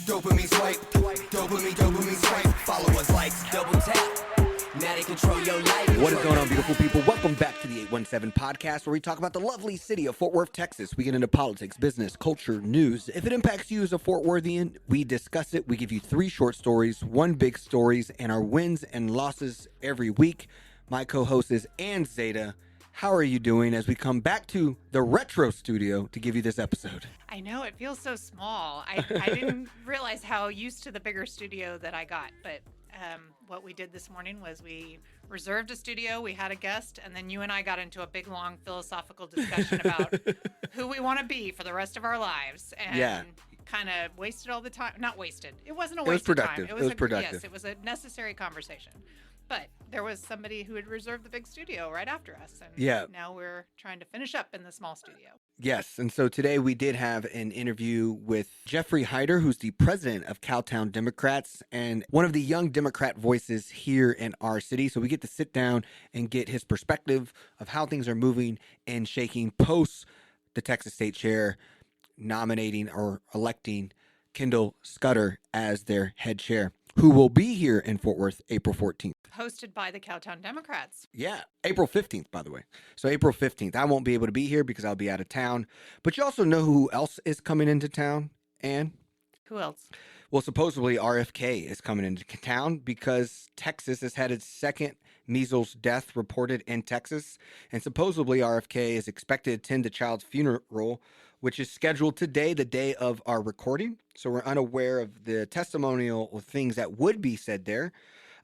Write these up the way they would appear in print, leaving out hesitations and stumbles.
Dopamine swipe, dopamine swipe. Follow us, likes, double tap. Now they control your life. What is going on, beautiful people? Welcome back to the 817 podcast, where we talk about the lovely city of Fort Worth, Texas. We get into politics, business, culture, news. If it impacts you as a Fort Worthian, we discuss it. We give you 3 short stories, 1 big stories, and our wins and losses every week. My co-host is Ann Zeta. How are you doing as we come back to the retro studio to give you this episode? I know, it feels so small. I didn't realize how used to the bigger studio that I got, but what we did this morning was we reserved a studio, we had a guest, and then you and I got into a big, long philosophical discussion about who we want to be for the rest of our lives. And kind of wasted all the time. Not wasted. It wasn't a waste of time. It was productive. Yes, it was a necessary conversation. But there was somebody who had reserved the big studio right after us. And now we're trying to finish up in the small studio. Yes. And so today we did have an interview with Jeffrey Hyder, who's the president of Cowtown Democrats and one of the young Democrat voices here in our city. So we get to sit down and get his perspective of how things are moving and shaking post the Texas State Chair nominating or electing Kendall Scudder as their head chair, who will be here in Fort Worth April 14th. Hosted by the Cowtown Democrats. Yeah, April 15th, by the way. So April 15th. I won't be able to be here because I'll be out of town. But you also know who else is coming into town, Ann? Who else? Well, supposedly RFK is coming into town because Texas has had its second measles death reported in Texas. And supposedly RFK is expected to attend the child's funeral, which is scheduled today, the day of our recording. So we're unaware of the testimonial things that would be said there.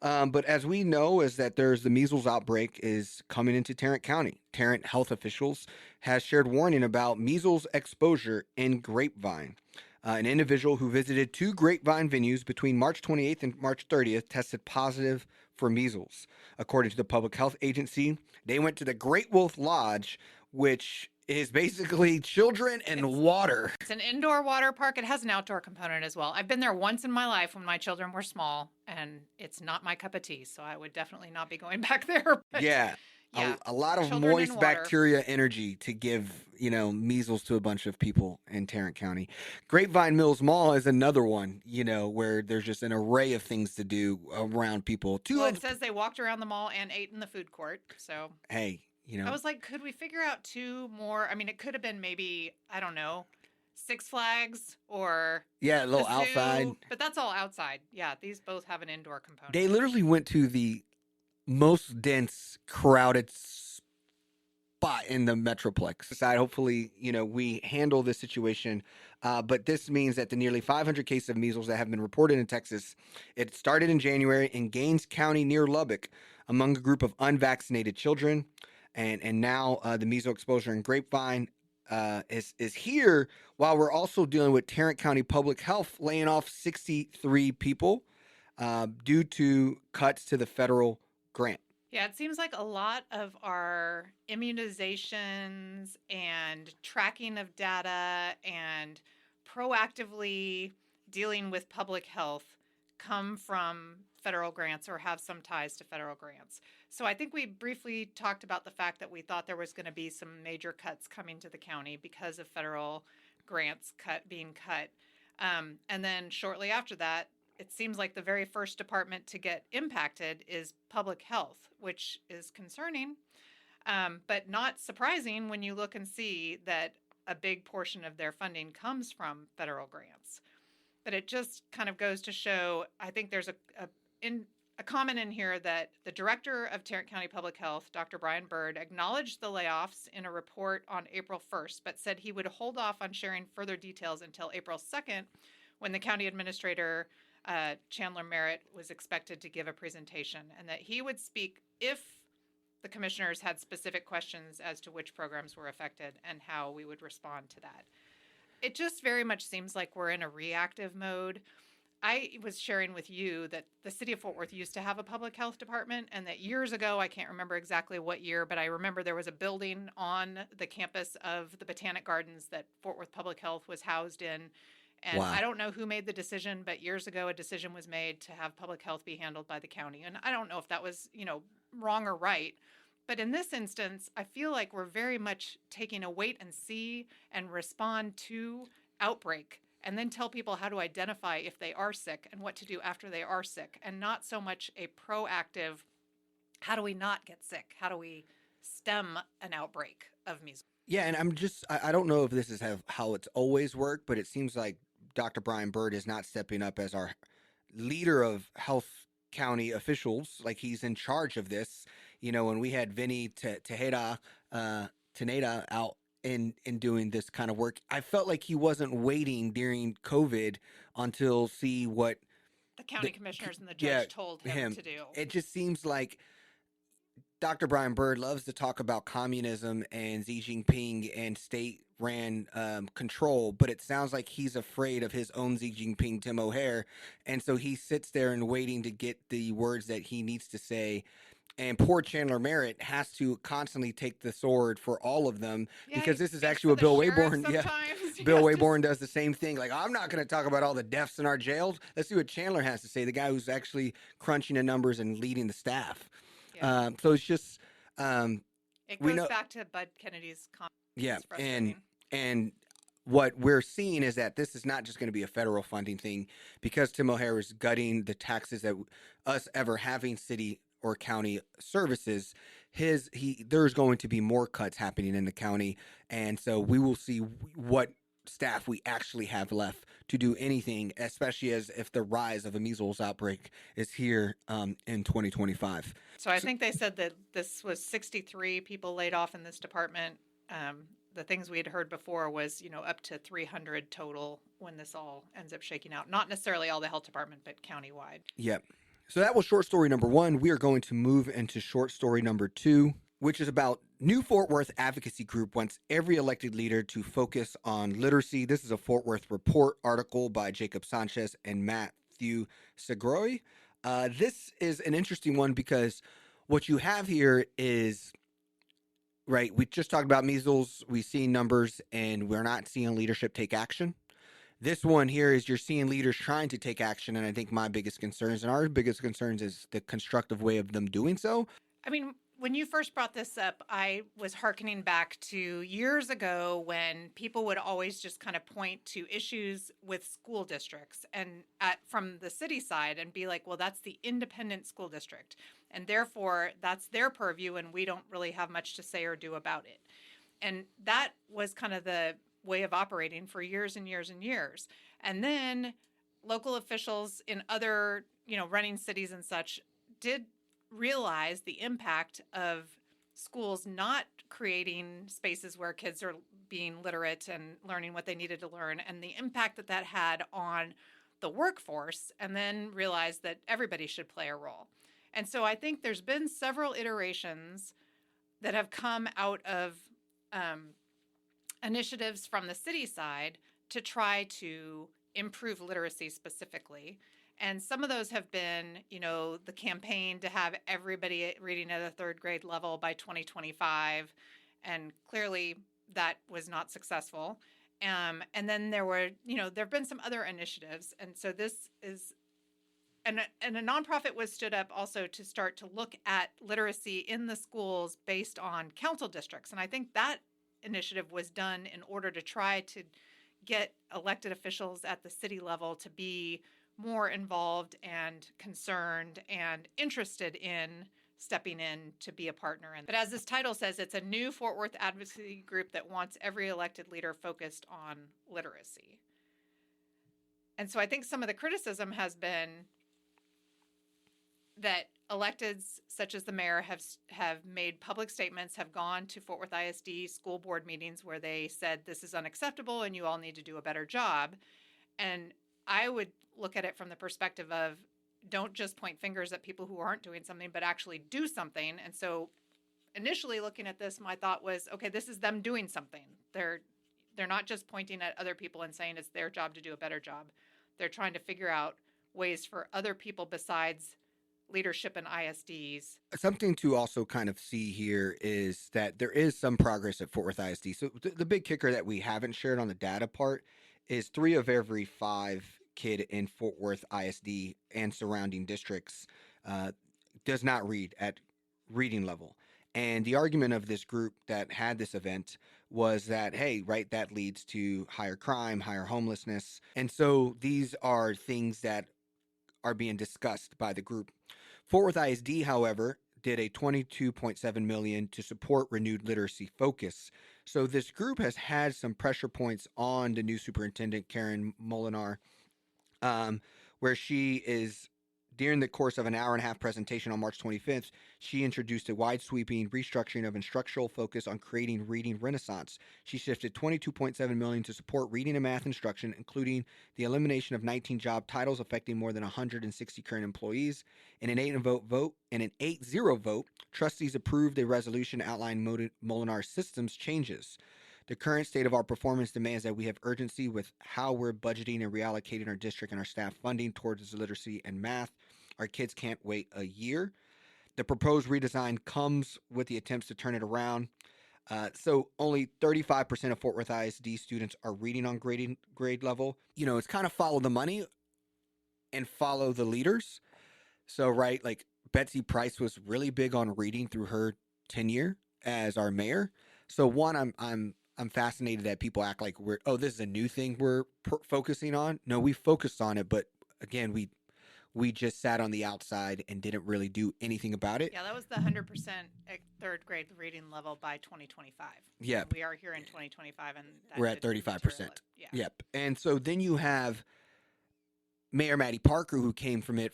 But as we know, is that there's the measles outbreak is coming into Tarrant County. Tarrant health officials has shared warning about measles exposure in Grapevine. An individual who visited 2 Grapevine venues between March 28th and March 30th tested positive for measles. According to the public health agency, they went to the Great Wolf Lodge, which is basically children and water. It's an indoor water park. It has an outdoor component as well. I've been there once in my life when my children were small, and it's not my cup of tea, so I would definitely not be going back there. But yeah. A lot of moist bacteria energy to give, measles to a bunch of people in Tarrant County. Grapevine Mills Mall is another one, where there's just an array of things to do around people. It says they walked around the mall and ate in the food court, so. Hey. I was like, could we figure out 2 more? I mean, it could have been maybe, I don't know, Six Flags or a little outside. But that's all outside. Yeah, these both have an indoor component. They literally went to the most dense, crowded spot in the Metroplex. Hopefully, we handle this situation. But this means that the nearly 500 cases of measles that have been reported in Texas, it started in January in Gaines County near Lubbock among a group of unvaccinated children. And now the measles exposure in Grapevine is here, while we're also dealing with Tarrant County Public Health laying off 63 people due to cuts to the federal grant. Yeah, it seems like a lot of our immunizations and tracking of data and proactively dealing with public health come from federal grants or have some ties to federal grants. So I think we briefly talked about the fact that we thought there was going to be some major cuts coming to the county because of federal grants being cut. And then shortly after that, it seems like the very first department to get impacted is public health, which is concerning, but not surprising when you look and see that a big portion of their funding comes from federal grants. But it just kind of goes to show, I think there's a comment in here that the director of Tarrant County Public Health, Dr. Brian Bird, acknowledged the layoffs in a report on April 1st, but said he would hold off on sharing further details until April 2nd, when the county administrator, Chandler Merritt, was expected to give a presentation, and that he would speak if the commissioners had specific questions as to which programs were affected and how we would respond to that. It just very much seems like we're in a reactive mode. I was sharing with you that the city of Fort Worth used to have a public health department, and that years ago, I can't remember exactly what year, but I remember there was a building on the campus of the Botanic Gardens that Fort Worth Public Health was housed in. And wow. I don't know who made the decision, but years ago, a decision was made to have public health be handled by the county. And I don't know if that was, wrong or right. But in this instance, I feel like we're very much taking a wait and see and respond to outbreak and then tell people how to identify if they are sick and what to do after they are sick, and not so much a proactive, how do we not get sick? How do we stem an outbreak of measles? Yeah, and I don't know if this is how it's always worked, but it seems like Dr. Brian Bird is not stepping up as our leader of health county officials. Like, he's in charge of this. You know, when we had Vinny Teneda out in doing this kind of work, I felt like he wasn't waiting during COVID until see what The county commissioners and the yeah, judge told him to do. It just seems like Dr. Brian Bird loves to talk about communism and Xi Jinping and state-ran control, but it sounds like he's afraid of his own Xi Jinping, Tim O'Hare, and so he sits there and waiting to get the words that he needs to say. And poor Chandler Merritt has to constantly take the sword for all of them, because this is actually what Bill Wayborn, Bill Wayborn does the same thing. Like, I'm not going to talk about all the deaths in our jails. Let's see what Chandler has to say, the guy who's actually crunching the numbers and leading the staff. Yeah. So it's just it goes back to Bud Kennedy's comment. Yeah, and what we're seeing is that this is not just going to be a federal funding thing, because Tim O'Hare is gutting the taxes that us ever having city or county services. There's going to be more cuts happening in the county, and so we will see what staff we actually have left to do anything, especially as if the rise of a measles outbreak is here in 2025. So I think they said that this was 63 people laid off in this department. The things we had heard before was, up to 300 total when this all ends up shaking out. Not necessarily all the health department, but countywide. Yep. So that was short story number 1. We are going to move into short story number 2, which is about New Fort Worth Advocacy Group wants every elected leader to focus on literacy. This is a Fort Worth Report article by Jacob Sanchez and Matthew Segroy. This is an interesting one because what you have here is, right, we just talked about measles. We've seen numbers and we're not seeing leadership take action. This one here is you're seeing leaders trying to take action, and I think my biggest concerns and our biggest concerns is the constructive way of them doing so. I mean, when you first brought this up, I was hearkening back to years ago when people would always just kind of point to issues with school districts and from the city side and be like, well, that's the independent school district, and therefore that's their purview and we don't really have much to say or do about it. And that was kind of the way of operating for years and years and years. And then local officials in other, running cities and such did realize the impact of schools not creating spaces where kids are being literate and learning what they needed to learn, and the impact that that had on the workforce, and then realized that everybody should play a role. And so I think there's been several iterations that have come out of initiatives from the city side to try to improve literacy specifically. And some of those have been, the campaign to have everybody reading at a third grade level by 2025. And clearly that was not successful. And then there were, there have been some other initiatives. And so this is, and a nonprofit was stood up also to start to look at literacy in the schools based on council districts. And I think that initiative was done in order to try to get elected officials at the city level to be more involved and concerned and interested in stepping in to be a partner. But as this title says, it's a new Fort Worth advocacy group that wants every elected leader focused on literacy. And so I think some of the criticism has been that electeds such as the mayor have made public statements, have gone to Fort Worth ISD school board meetings where they said this is unacceptable and you all need to do a better job. And I would look at it from the perspective of don't just point fingers at people who aren't doing something, but actually do something. And so initially looking at this, my thought was, okay, this is them doing something. They're not just pointing at other people and saying it's their job to do a better job. They're trying to figure out ways for other people besides leadership and ISDs. Something to also kind of see here is that there is some progress at Fort Worth ISD. So the big kicker that we haven't shared on the data part is 3 of every 5 kid in Fort Worth ISD and surrounding districts does not read at reading level. And the argument of this group that had this event was that, hey, right, that leads to higher crime, higher homelessness. And so these are things that are being discussed by the group. Fort Worth ISD, however, did a 22.7 million to support renewed literacy focus. So this group has had some pressure points on the new superintendent, Karen Molinar, where she is, during the course of an hour and a half presentation on March 25th, she introduced a wide sweeping restructuring of instructional focus on creating reading renaissance. She shifted 22.7 million to support reading and math instruction, including the elimination of 19 job titles affecting more than 160 current employees. In an 8-0 vote, trustees approved a resolution outlining Molinar's systems changes. The current state of our performance demands that we have urgency with how we're budgeting and reallocating our district and our staff funding towards literacy and math. Our kids can't wait a year. The proposed redesign comes with the attempts to turn it around. So only 35% of Fort Worth ISD students are reading on grade level. You know, it's kind of follow the money and follow the leaders. So, right, like Betsy Price was really big on reading through her tenure as our mayor. So one, I'm fascinated that people act like this is a new thing we're focusing on. No, we focused on it, but again, we just sat on the outside and didn't really do anything about it. Yeah, that was the 100% at third grade reading level by 2025. Yeah. We are here in 2025, and we're at 35%. Yeah. Yep. And so then you have Mayor Maddie Parker, who came from her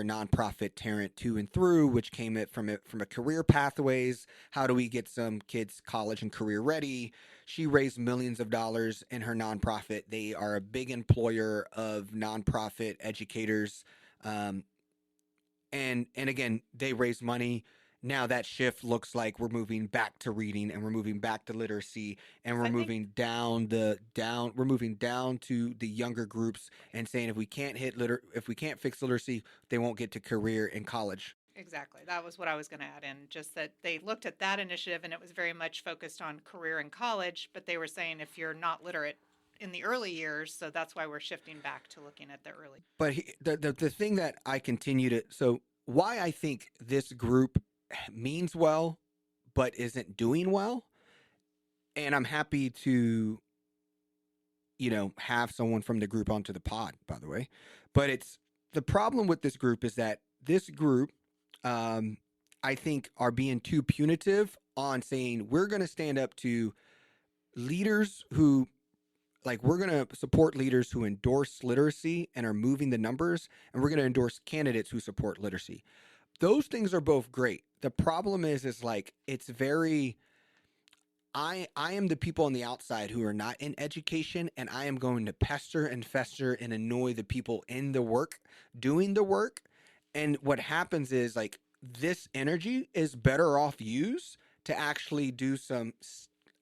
nonprofit Tarrant To and Through, which came from a career pathways. How do we get some kids college and career ready? She raised millions of dollars in her nonprofit. They are a big employer of nonprofit educators, and again, they raise money. Now that shift looks like we're moving back to reading, and we're moving back to literacy, and we're moving down to the younger groups and saying if we can't fix literacy, they won't get to career in college. Exactly. That was what I was going to add in, just that they looked at that initiative and it was very much focused on career in college, but they were saying if you're not literate in the early years, so that's why we're shifting back to looking at the early. But the thing that I continue to, so why I think this group means well but isn't doing well, and I'm happy to have someone from the group onto the pod, by the way, but it's the problem with this group is that this group I think are being too punitive on saying we're going to stand up to leaders who we're going to support leaders who endorse literacy and are moving the numbers, and we're going to endorse candidates who support literacy. Those things are both great. The problem is it's very, I am the people on the outside who are not in education, and I am going to pester and fester and annoy the people in the work, doing the work. And what happens is this energy is better off used to actually do some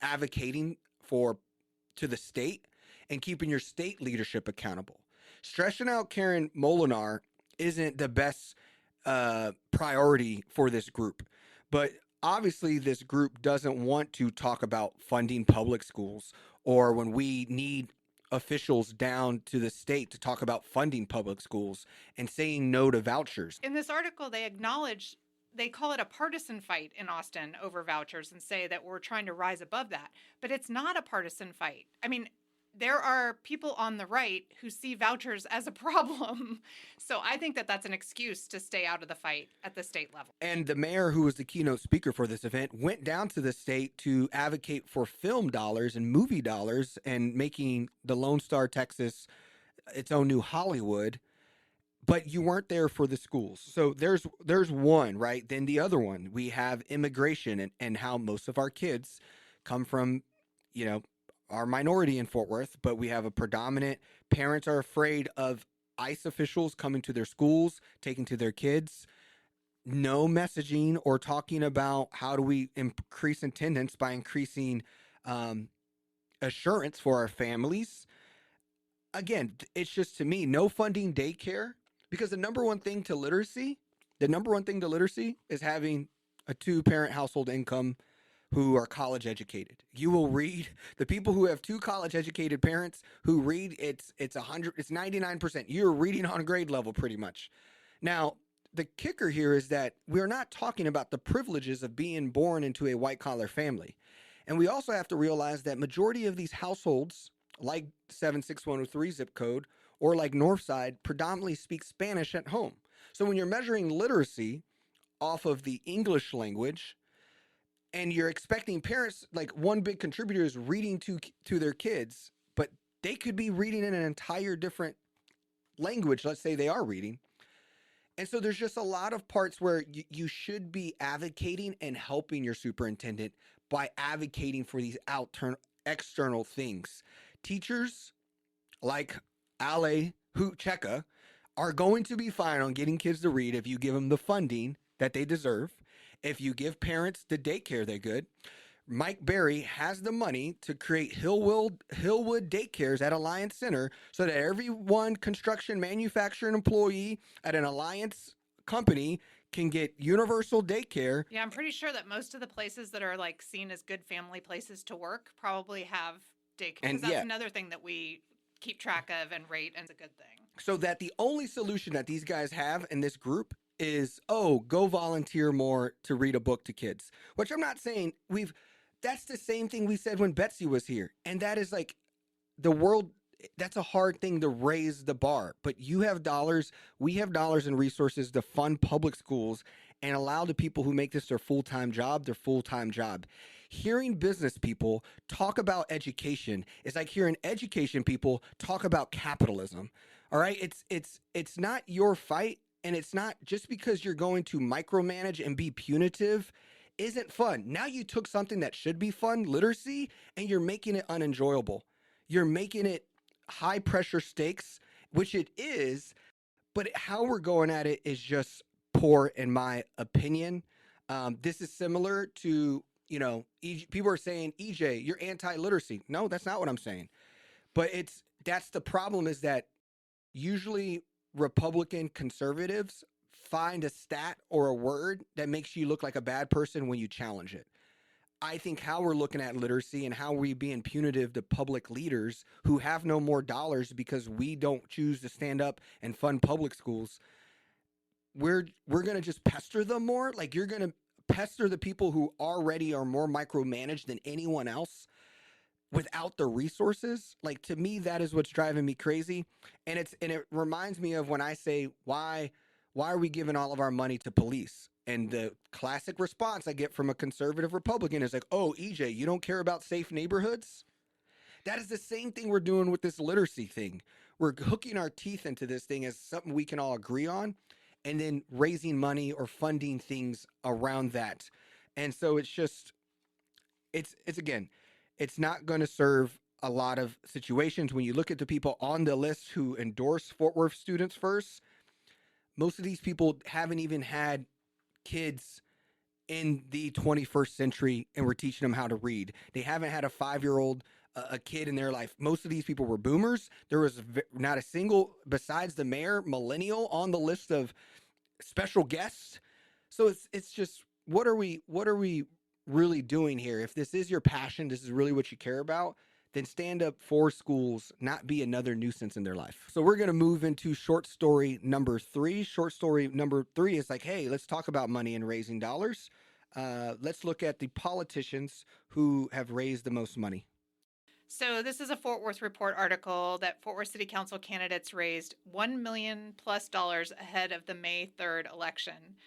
advocating to the state and keeping your state leadership accountable. Stressing out Karen Molinar isn't the best priority for this group, but obviously this group doesn't want to talk about funding public schools or when we need officials down to the state to talk about funding public schools and saying no to vouchers. In this article, they acknowledge, they call it a partisan fight in Austin over vouchers and say that we're trying to rise above that. But it's not a partisan fight. I mean, there are people on the right who see vouchers as a problem. So I think that that's an excuse to stay out of the fight at the state level. And the mayor, who was the keynote speaker for this event, went down to the state to advocate for film dollars and movie dollars and making the Lone Star, Texas, its own new Hollywood. But you weren't there for the schools. So there's one, right? Then the other one, we have immigration and how most of our kids come from, our minority in Fort Worth, but we have a predominant, parents are afraid of ICE officials coming to their schools, taking to their kids. No messaging or talking about how do we increase attendance by increasing assurance for our families. Again, it's just, to me, no funding daycare, because the number one thing to literacy is having a 2-parent household income who are college educated. You will read, the people who have 2 college educated parents who read, it's 99%. You're reading on grade level pretty much. Now, the kicker here is that we're not talking about the privileges of being born into a white collar family. And we also have to realize that majority of these households, like 76103 zip code or like Northside, predominantly speak Spanish at home. So when you're measuring literacy off of the English language, and you're expecting parents, like one big contributor is reading to their kids, but they could be reading in an entire different language. Let's say they are reading. And so there's just a lot of parts where you should be advocating and helping your superintendent by advocating for these external things. Teachers like Ale Cheka are going to be fine on getting kids to read if you give them the funding that they deserve. If you give parents the daycare they're good. Mike Berry has the money to create Hillwood daycares at Alliance Center so that every one construction manufacturing employee at an Alliance company can get universal daycare. Yeah, I'm pretty sure that most of the places that are like seen as good family places to work probably have daycare. And Because that's another thing that we keep track of and rate, and it's a good thing. So that the only solution that these guys have in this group is, oh, go volunteer more to read a book to kids, which I'm not saying that's the same thing we said when Betsy was here. And that is like the world, that's a hard thing to raise the bar, but you have dollars, we have dollars and resources to fund public schools and allow the people who make this their full-time job. Hearing business people talk about education is like hearing education people talk about capitalism. All right. It's not your fight. And it's not just because you're going to micromanage and be punitive isn't fun. Now you took something that should be fun, literacy, and you're making it unenjoyable. You're making it high pressure stakes, which it is, but how we're going at it is just poor in my opinion. This is similar to, people are saying, EJ, you're anti-literacy. No, that's not what I'm saying. But that's the problem, is that usually Republican conservatives find a stat or a word that makes you look like a bad person when you challenge it. I think how we're looking at literacy and how we being punitive to public leaders who have no more dollars because we don't choose to stand up and fund public schools, we're going to just pester them more. Like, you're going to pester the people who already are more micromanaged than anyone else without the resources. Like, to me, that is what's driving me crazy. And it reminds me of when I say, why are we giving all of our money to police? And the classic response I get from a conservative Republican is like, oh, EJ, you don't care about safe neighborhoods? That is the same thing we're doing with this literacy thing. We're hooking our teeth into this thing as something we can all agree on, and then raising money or funding things around that. And so it's not going to serve a lot of situations. When you look at the people on the list who endorse Fort Worth Students First, most of these people haven't even had kids in the 21st century and we're teaching them how to read. They haven't had a 5-year-old, a kid in their life. Most of these people were boomers. There was not a single, besides the mayor, millennial on the list of special guests. So it's just, what are we really doing here? If this is your passion, this is really what you care about, then stand up for schools, not be another nuisance in their life. So we're going to move into short story number 3. Short story number 3 is like, hey, let's talk about money and raising dollars. Let's look at the politicians who have raised the most money. So this is a Fort Worth Report article that Fort Worth City Council candidates raised $1 million plus ahead of the May 3rd election.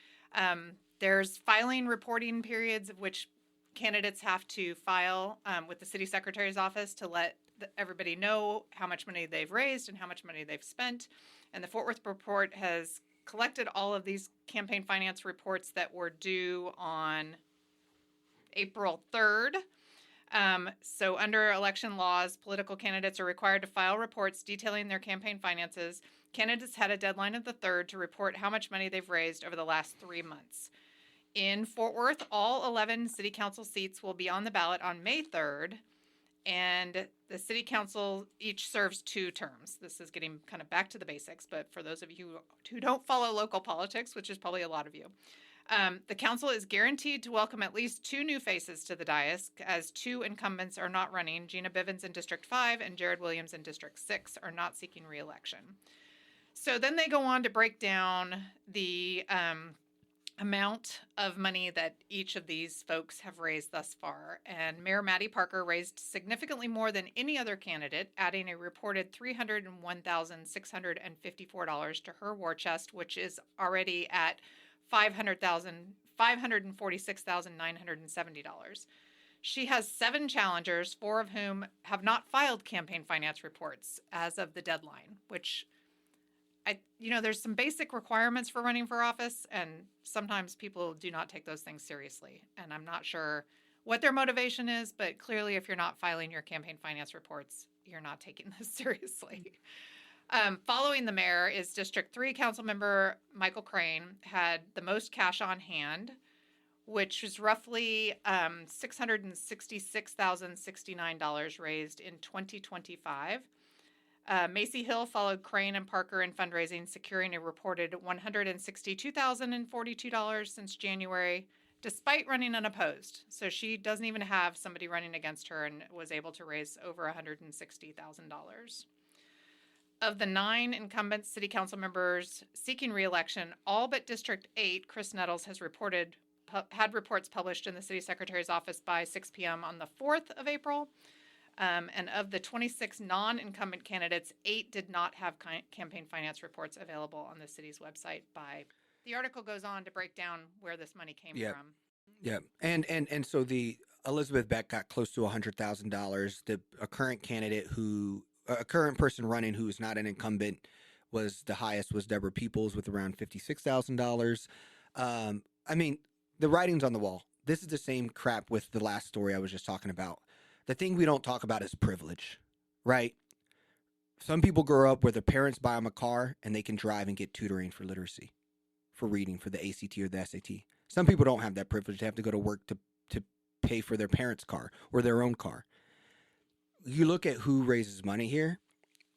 There's filing reporting periods of which candidates have to file with the city secretary's office to let everybody know how much money they've raised and how much money they've spent. And the Fort Worth Report has collected all of these campaign finance reports that were due on April 3rd. So under election laws, political candidates are required to file reports detailing their campaign finances. Candidates had a deadline of the 3rd to report how much money they've raised over the last 3 months. In Fort Worth, all 11 city council seats will be on the ballot on May 3rd, and the city council each serves 2 terms. This is getting kind of back to the basics, but for those of you who don't follow local politics, which is probably a lot of you, the council is guaranteed to welcome at least 2 new faces to the dais, as 2 incumbents are not running. Gina Bivens in District 5 and Jared Williams in District 6 are not seeking re-election. So then they go on to break down the amount of money that each of these folks have raised thus far. And Mayor Maddie Parker raised significantly more than any other candidate, adding a reported $301,654 to her war chest, which is already at $546,970. She has 7 challengers, 4 of whom have not filed campaign finance reports as of the deadline, which there's some basic requirements for running for office, and sometimes people do not take those things seriously. And I'm not sure what their motivation is, but clearly if you're not filing your campaign finance reports, you're not taking this seriously. Following the mayor is District 3 council member Michael Crane, had the most cash on hand, which is roughly $666,069 raised in 2025. Macy Hill followed Crane and Parker in fundraising, securing a reported $162,042 since January, despite running unopposed. So she doesn't even have somebody running against her and was able to raise over $160,000. Of the 9 incumbent city council members seeking re-election, all but District 8, Chris Nettles has had reports published in the city secretary's office by 6 p.m. on the 4th of April. And of the 26 non-incumbent candidates, 8 did not have campaign finance reports available on the city's website. The article goes on to break down where this money came from. Yeah, and so the Elizabeth Beck got close to $100,000. A current candidate a current person running who is not an incumbent was the highest was Deborah Peoples with around $56,000. I mean, the writing's on the wall. This is the same crap with the last story I was just talking about. The thing we don't talk about is privilege, right? Some people grow up where their parents buy them a car and they can drive and get tutoring for literacy, for reading, for the ACT or the SAT. Some people don't have that privilege. They have to go to work to pay for their parents' car or their own car. You look at who raises money here,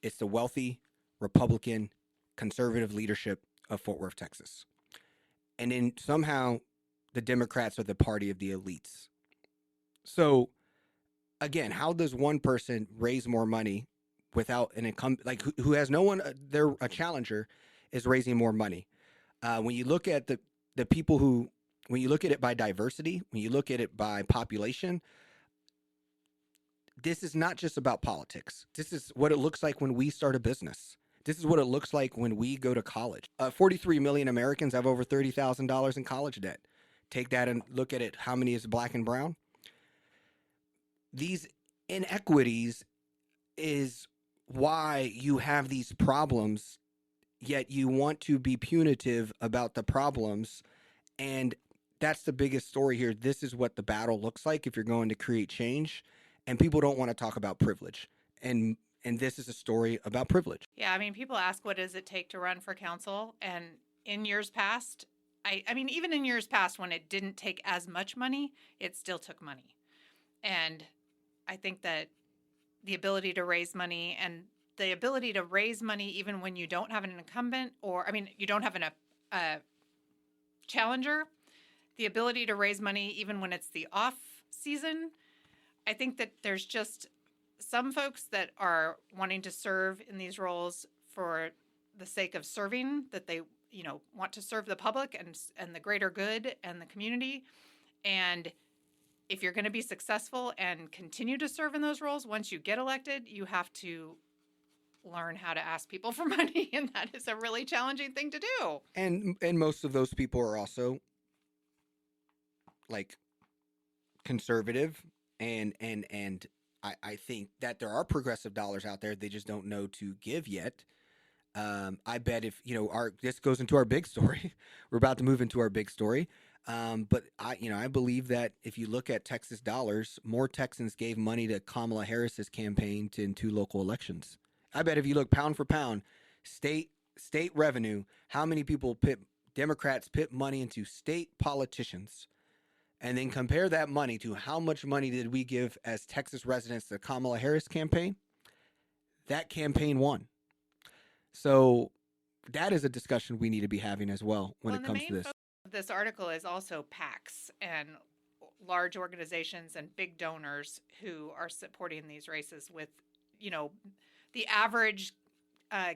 it's the wealthy, Republican, conservative leadership of Fort Worth, Texas. And then somehow the Democrats are the party of the elites. So again, how does one person raise more money without an incumbent, like who has no one, they're a challenger, is raising more money? When you look at the people when you look at it by diversity, when you look at it by population, this is not just about politics. This is what it looks like when we start a business. This is what it looks like when we go to college. 43 million Americans have over $30,000 in college debt. Take that and look at it. How many is black and brown? These inequities is why you have these problems, yet you want to be punitive about the problems. And that's the biggest story here. This is what the battle looks like if you're going to create change. And people don't want to talk about privilege. And this is a story about privilege. Yeah, I mean, people ask, what does it take to run for council? And in years past, I mean, even in years past when it didn't take as much money, it still took money. And I think that the ability to raise money and the ability to raise money even when you don't have an incumbent you don't have a challenger, the ability to raise money even when it's the off season. I think that there's just some folks that are wanting to serve in these roles for the sake of serving, that they, want to serve the public and the greater good and the community. And if you're going to be successful and continue to serve in those roles, once you get elected, you have to learn how to ask people for money. And that is a really challenging thing to do. And most of those people are also like conservative. And I think that there are progressive dollars out there. They just don't know to give yet. I bet if, this goes into our big story, we're about to move into our big story. But I believe that if you look at Texas dollars, more Texans gave money to Kamala Harris's campaign in 2 local elections. I bet if you look pound for pound, state revenue, how many people Democrats put money into state politicians, and then compare that money to how much money did we give as Texas residents to the Kamala Harris campaign, that campaign won. So that is a discussion we need to be having as well when it comes to this. This article is also PACs and large organizations and big donors who are supporting these races with, the average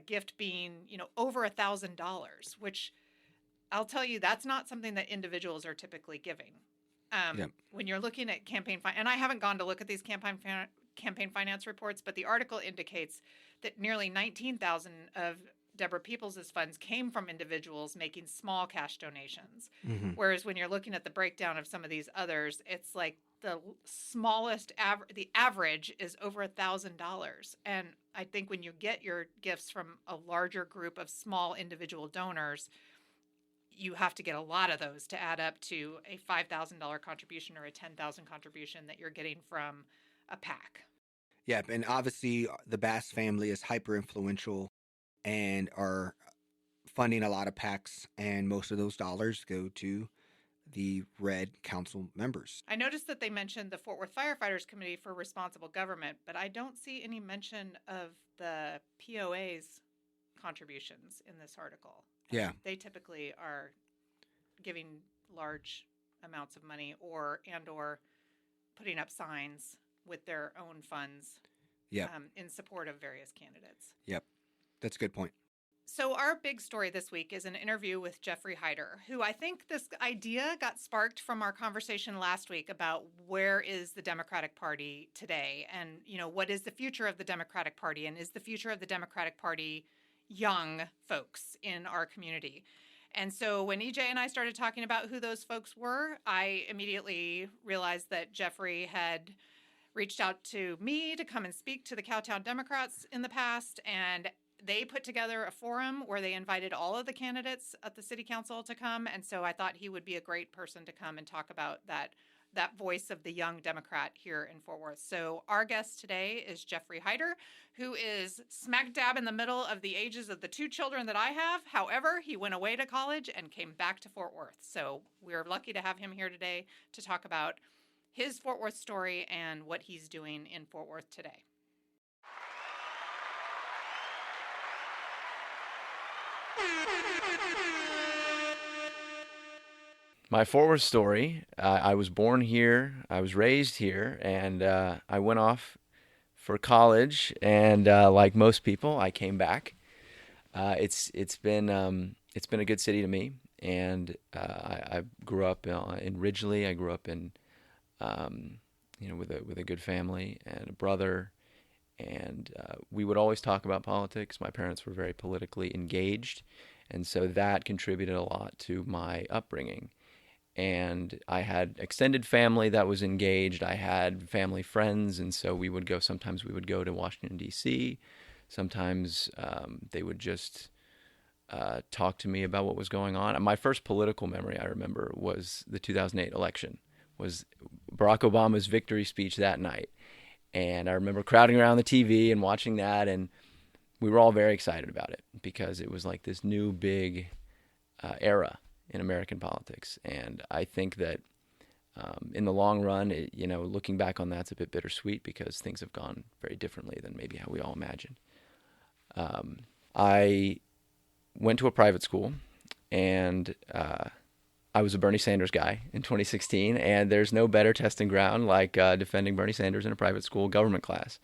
gift being, over $1,000, which I'll tell you, that's not something that individuals are typically giving. Yep. When you're looking at and I haven't gone to look at these campaign finance reports, but the article indicates that nearly 19,000 of Deborah Peoples' funds came from individuals making small cash donations. Mm-hmm. Whereas when you're looking at the breakdown of some of these others, it's like the smallest the average is over $1,000. And I think when you get your gifts from a larger group of small individual donors, you have to get a lot of those to add up to a $5,000 contribution or a $10,000 contribution that you're getting from a PAC. Yep, and obviously the Bass family is hyper influential and are funding a lot of PACs, and most of those dollars go to the Red Council members. I noticed that they mentioned the Fort Worth Firefighters Committee for Responsible Government, but I don't see any mention of the POA's contributions in this article. Yeah. They typically are giving large amounts of money or putting up signs with their own funds in support of various candidates. Yep. That's a good point. So our big story this week is an interview with Jeffrey Hyder, who I think this idea got sparked from our conversation last week about where is the Democratic Party today and, what is the future of the Democratic Party, and is the future of the Democratic Party young folks in our community. And so when EJ and I started talking about who those folks were, I immediately realized that Jeffrey had reached out to me to come and speak to the Cowtown Democrats in the past, and they put together a forum where they invited all of the candidates at the city council to come. And so I thought he would be a great person to come and talk about that voice of the young Democrat here in Fort Worth. So our guest today is Jeffrey Hyder, who is smack dab in the middle of the ages of the two children that I have. However, he went away to college and came back to Fort Worth. So we're lucky to have him here today to talk about his Fort Worth story and what he's doing in Fort Worth today. My Fort Worth story, I was born here, I was raised here, and I went off for college, and like most people, I came back. It's been a good city to me, and I grew up in Ridgely. I grew up in with a good family and a brother, and we would always talk about politics. My parents were very politically engaged, and so that contributed a lot to my upbringing. And I had extended family that was engaged. I had family friends, and so sometimes we would go to Washington, D.C. Sometimes they would just talk to me about what was going on. And my first political memory, I remember, was the 2008 election, was Barack Obama's victory speech that night. And I remember crowding around the TV and watching that, and we were all very excited about it because it was like this new big era in American politics. And I think that in the long run, looking back on that's a bit bittersweet because things have gone very differently than maybe how we all imagined. I went to a private school, and I was a Bernie Sanders guy in 2016, and there's no better testing ground like defending Bernie Sanders in a private school government class.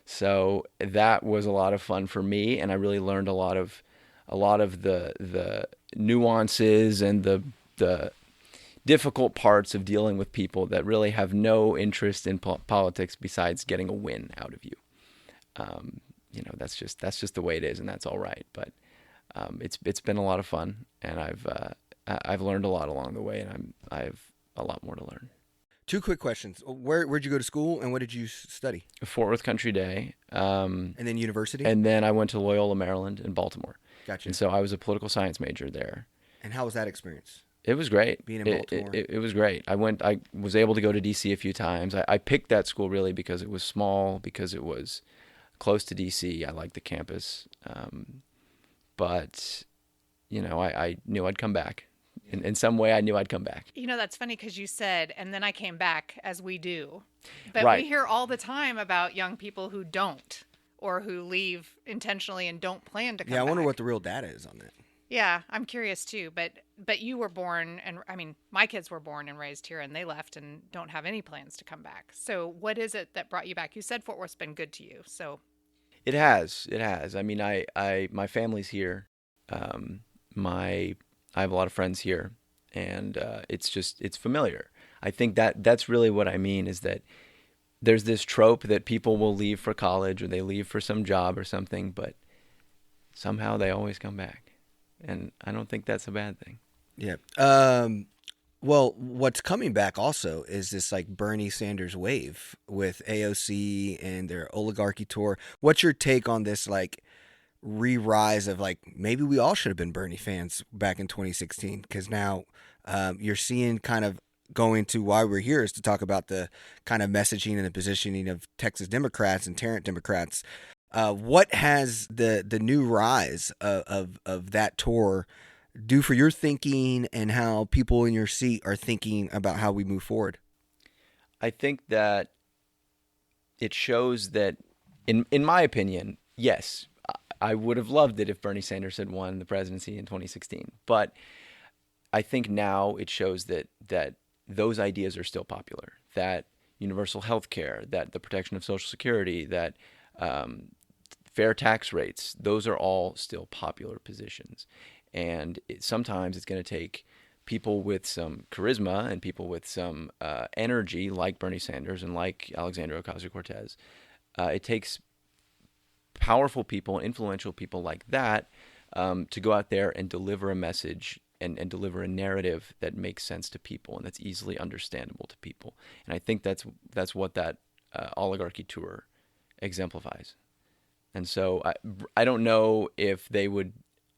So that was a lot of fun for me, and I really learned a lot of the nuances and the difficult parts of dealing with people that really have no interest in politics besides getting a win out of you. That's just the way it is, and that's all right. But it's been a lot of fun, and I've learned a lot along the way, and I have a lot more to learn. Two quick questions. Where'd you go to school, and what did you study? Fort Worth Country Day. And then university? And then I went to Loyola, Maryland in Baltimore. Gotcha. And so I was a political science major there. And how was that experience? It was great. Being in Baltimore? It was great. I was able to go to D.C. a few times. I picked that school really because it was small, because it was close to D.C. I liked the campus. But, I knew I'd come back. In some way, I knew I'd come back. That's funny because you said, and then I came back, as we do. But Right. We hear all the time about young people who don't, or who leave intentionally and don't plan to come back. Yeah, I wonder what the real data is on that. Yeah, I'm curious too. But you were born, and my kids were born and raised here, and they left and don't have any plans to come back. So what is it that brought you back? You said Fort Worth's been good to you, so. It has. My family's here. My I have a lot of friends here, and it's familiar. I think that's really what I mean, is that there's this trope that people will leave for college or they leave for some job or something, but somehow they always come back. And I don't think that's a bad thing. Yeah. Well, what's coming back also is this like Bernie Sanders wave with AOC and their oligarchy tour. What's your take on this like re-rise of like maybe we all should have been Bernie fans back in 2016? Because now you're seeing kind of going to why we're here is to talk about the kind of messaging and the positioning of Texas Democrats and Tarrant Democrats. What has the new rise of that tour do for your thinking and how people in your seat are thinking about how we move forward? I think that it shows that, in my opinion, yes, I would have loved it if Bernie Sanders had won the presidency in 2016. But I think now it shows that those ideas are still popular, that universal health care, that the protection of Social Security, that fair tax rates, those are all still popular positions. And sometimes it's going to take people with some charisma and people with some energy, like Bernie Sanders and like Alexandria Ocasio-Cortez. It takes powerful people and influential people like that to go out there and deliver a message and deliver a narrative that makes sense to people and that's easily understandable to people. And I think that's what that oligarchy tour exemplifies. And so I don't know if they would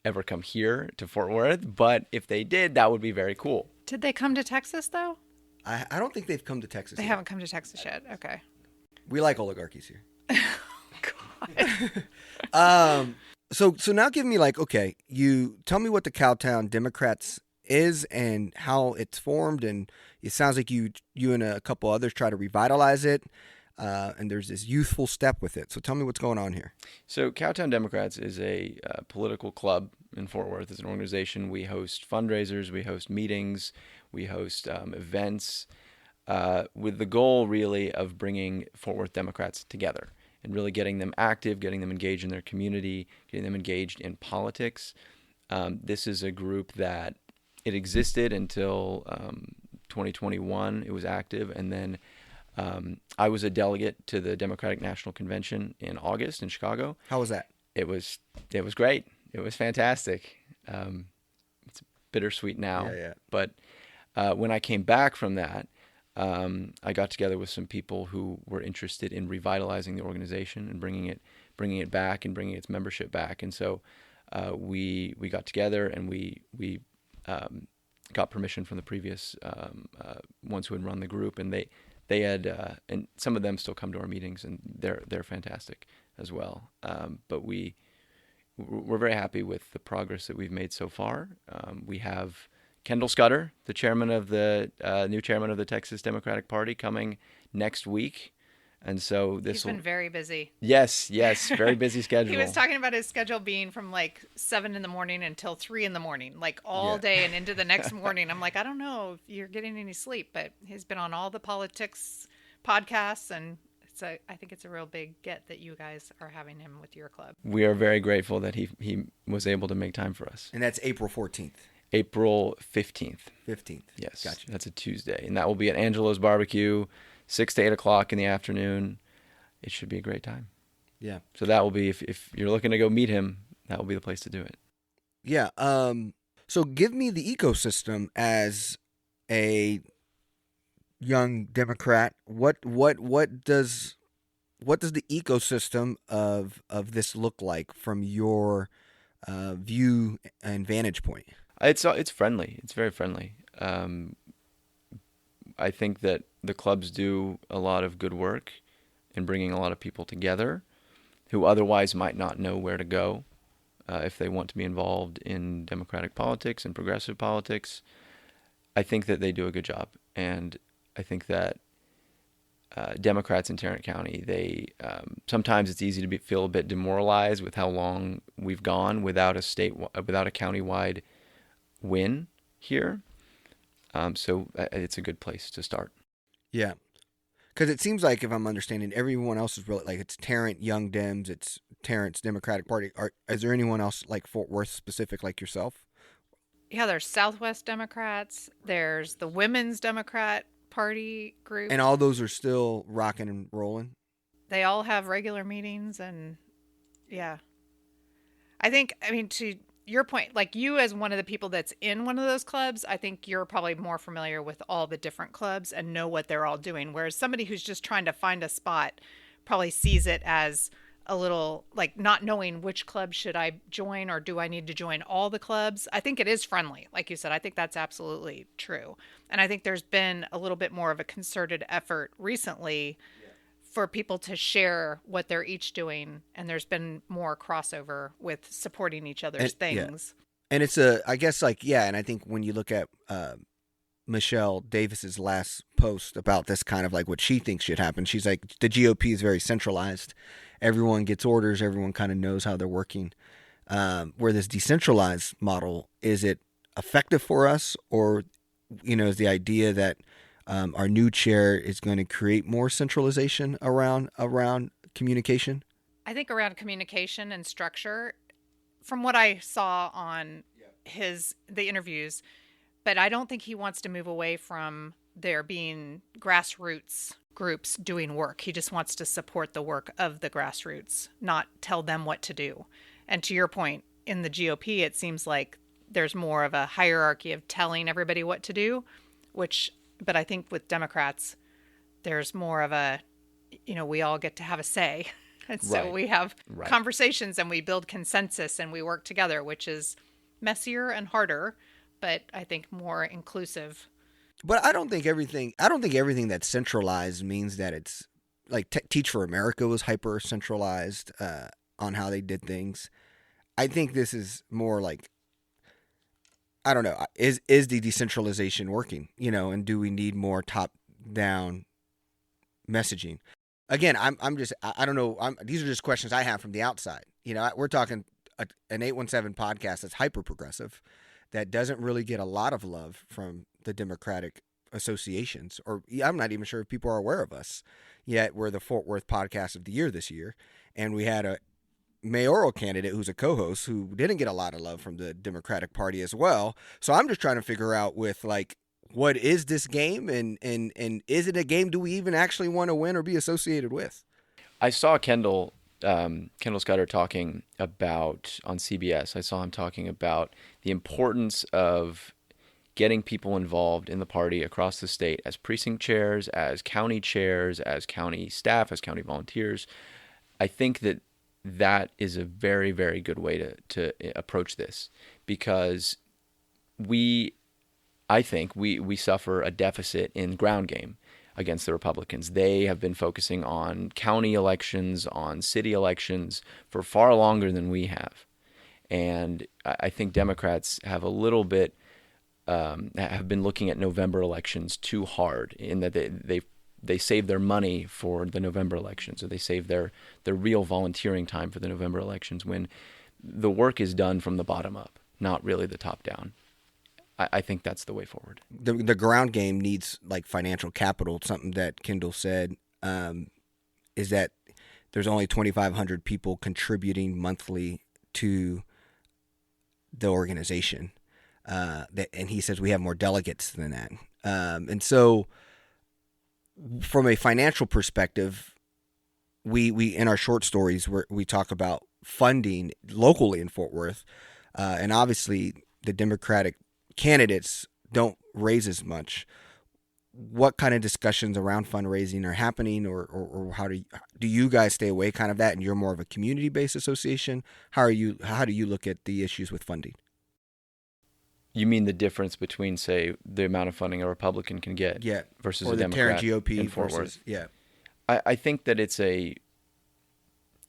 ever come here to Fort Worth, but if they did, that would be very cool. Did they come to Texas though? I don't think they've come to Texas They yet. haven't come to Texas yet. Okay. We like oligarchies here. God. So now give me like, okay, you tell me what the Cowtown Democrats is and how it's formed, and it sounds like you and a couple others try to revitalize it, and there's this youthful step with it. So tell me what's going on here. So Cowtown Democrats is a political club in Fort Worth. It's an organization. We host fundraisers, we host meetings, we host events, with the goal really of bringing Fort Worth Democrats together and really getting them active, getting them engaged in their community, getting them engaged in politics. This is a group that it existed until 2021. It was active, and then I was a delegate to the Democratic National Convention in August in Chicago. How was that? It was great. It was fantastic. It's bittersweet now, Yeah. but when I came back from that, I got together with some people who were interested in revitalizing the organization and bringing it back and bringing its membership back. And so we got together and we got permission from the previous ones who had run the group, and they had and some of them still come to our meetings, and they're fantastic as well. But we're very happy with the progress that we've made so far. We have Kendall Scudder, the chairman of the new chairman of the Texas Democratic Party, coming next week, and so this He's been very busy. Yes, very busy schedule. He was talking about his schedule being from like 7 a.m. until 3 a.m, like all day and into the next morning. I'm like, I don't know if you're getting any sleep, but he's been on all the politics podcasts, and I think it's a real big get that you guys are having him with your club. We are very grateful that he was able to make time for us. And that's April 14th. April 15th. 15th. Yes. Gotcha. That's a Tuesday. And that will be at Angelo's Barbecue, 6 to 8 o'clock in the afternoon. It should be a great time. Yeah. So that will be, if you're looking to go meet him, that will be the place to do it. Yeah. So give me the ecosystem as a young Democrat. What does the ecosystem of this look like from your view and vantage point? It's friendly. It's very friendly. I think that the clubs do a lot of good work in bringing a lot of people together who otherwise might not know where to go if they want to be involved in democratic politics and progressive politics. I think that they do a good job, and I think that Democrats in Tarrant County, they sometimes it's easy to feel a bit demoralized with how long we've gone without a countywide win here. So it's a good place to start. Yeah. Because it seems like, if I'm understanding, everyone else is really like, it's Tarrant Young Dems, it's Tarrant's Democratic Party. Is there anyone else like Fort Worth specific like yourself? Yeah, there's Southwest Democrats. There's the Women's Democrat Party group. And all those are still rocking and rolling. They all have regular meetings, and yeah. I mean, to your point, like you as one of the people that's in one of those clubs, I think you're probably more familiar with all the different clubs and know what they're all doing. Whereas somebody who's just trying to find a spot probably sees it as a little like not knowing which club should I join or do I need to join all the clubs. I think it is friendly. Like you said, I think that's absolutely true. And I think there's been a little bit more of a concerted effort recently for people to share what they're each doing, and there's been more crossover with supporting each other's things. And it's I guess and I think when you look at Michelle Davis's last post about this kind of like what she thinks should happen, she's like, the GOP is very centralized. Everyone gets orders. Everyone kind of knows how they're working. Where this decentralized model, is it effective for us, or is the idea that our new chair is going to create more centralization around communication? I think around communication and structure, from what I saw on the interviews, but I don't think he wants to move away from there being grassroots groups doing work. He just wants to support the work of the grassroots, not tell them what to do. And to your point, in the GOP, it seems like there's more of a hierarchy of telling everybody what to do, but I think with Democrats, there's more of a, we all get to have a say. And so we have conversations and we build consensus and we work together, which is messier and harder, but I think more inclusive. But I don't think everything that's centralized means that it's like Teach for America was hyper centralized on how they did things. I think this is more like, I don't know, is the decentralization working, and do we need more top down messaging? Again, I don't know. These are just questions I have from the outside. We're talking an 817 podcast that's hyper progressive, that doesn't really get a lot of love from the Democratic associations, or I'm not even sure if people are aware of us yet. We're the Fort Worth podcast of the year this year, and we had a mayoral candidate who's a co-host who didn't get a lot of love from the Democratic Party as well. So I'm just trying to figure out with like, what is this game, and is it a game do we even actually want to win or be associated with? I saw Kendall Scudder talking about on CBS. I saw him talking about the importance of getting people involved in the party across the state as precinct chairs, as county chairs, as county staff, as county volunteers. I think that is a very, very good way to approach this, because I think we suffer a deficit in ground game against the Republicans. They have been focusing on county elections, on city elections for far longer than we have. And I think Democrats have a little bit, have been looking at November elections too hard, in that they save their money for the November elections, or they save their real volunteering time for the November elections, when the work is done from the bottom up, not really the top down. I think that's the way forward. The ground game needs like financial capital. Something that Kendall said is that there's only 2,500 people contributing monthly to the organization. And he says we have more delegates than that. And so from a financial perspective, we in our short stories we talk about funding locally in Fort Worth. And obviously the Democratic candidates don't raise as much. What kind of discussions around fundraising are happening, or how do you guys stay away kind of that, and you're more of a community-based association? How do you look at the issues with funding? You mean the difference between, say, the amount of funding a Republican can get versus a Democrat GOP in Fort versus, Worth? I think that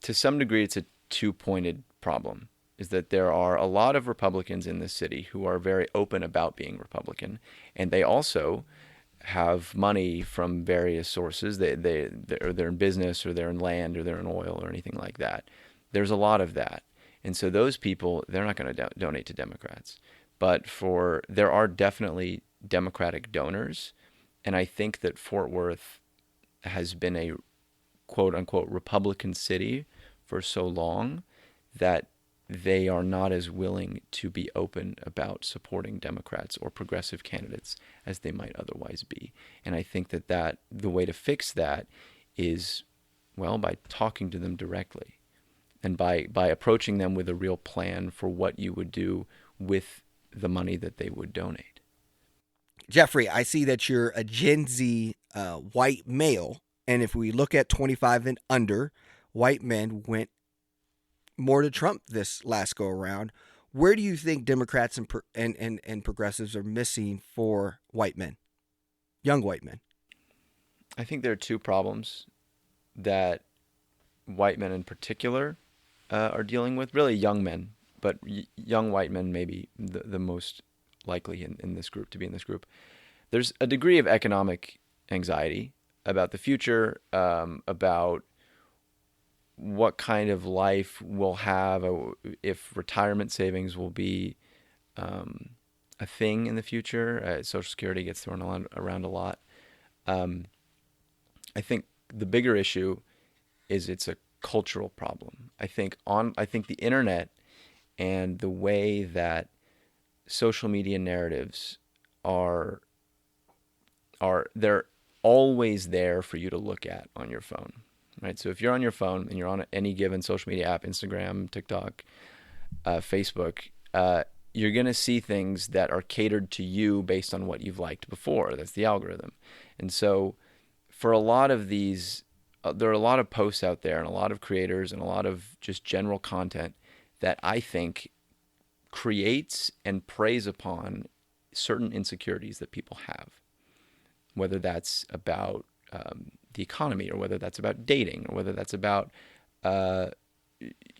to some degree, it's a two-pointed problem. Is that there are a lot of Republicans in this city who are very open about being Republican, and they also have money from various sources. They're in business, or they're in land, or they're in oil, or anything like that. There's a lot of that, and so those people, they're not going to donate to Democrats. But there are definitely Democratic donors, and I think that Fort Worth has been a quote unquote Republican city for so long that they are not as willing to be open about supporting Democrats or progressive candidates as they might otherwise be. And I think that the way to fix that is, well, by talking to them directly and by approaching them with a real plan for what you would do with the money that they would donate. Jeffrey, I see that you're a Gen Z white male, and if we look at 25 and under, white men went more to Trump this last go around. Where do you think Democrats and progressives are missing for white men, young white men? I think there are two problems that white men in particular are dealing with, really young men, but young white men may be the most likely in this group to be in this group. There's a degree of economic anxiety about the future, about what kind of life we'll have, if retirement savings will be a thing in the future. Social Security gets thrown around a lot. I think the bigger issue is it's a cultural problem. I think the internet and the way that social media narratives they're always there for you to look at on your phone. Right. So if you're on your phone and you're on any given social media app, Instagram, TikTok, Facebook, you're going to see things that are catered to you based on what you've liked before. That's the algorithm. And so for a lot of these, there are a lot of posts out there and a lot of creators and a lot of just general content that I think creates and preys upon certain insecurities that people have, whether that's about the economy, or whether that's about dating, or whether that's about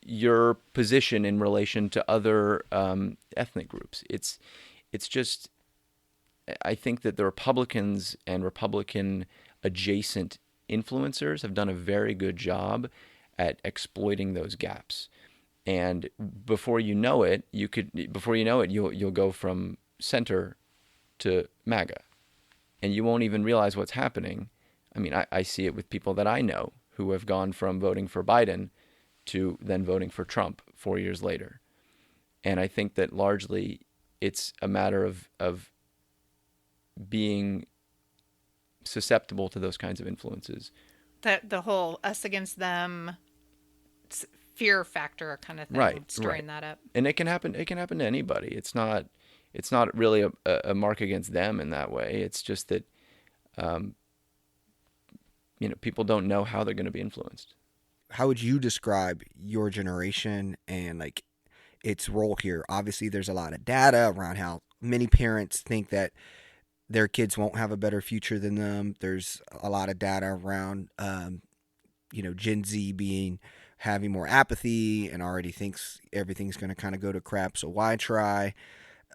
your position in relation to other ethnic groups. It's just, I think that the Republicans and Republican adjacent influencers have done a very good job at exploiting those gaps. And before you know it, you'll go from center to MAGA, and you won't even realize what's happening. I mean, I see it with people that I know who have gone from voting for Biden to then voting for Trump 4 years later. And I think that largely it's a matter of being susceptible to those kinds of influences. That the whole us against them fear factor kind of thing, Right, stirring that up. And it can happen to anybody. It's not really a mark against them in that way. It's just that people don't know how they're going to be influenced. How would you describe your generation and like its role here? Obviously, there's a lot of data around how many parents think that their kids won't have a better future than them. There's a lot of data around, Gen Z having more apathy and already thinks everything's going to kind of go to crap. So why try?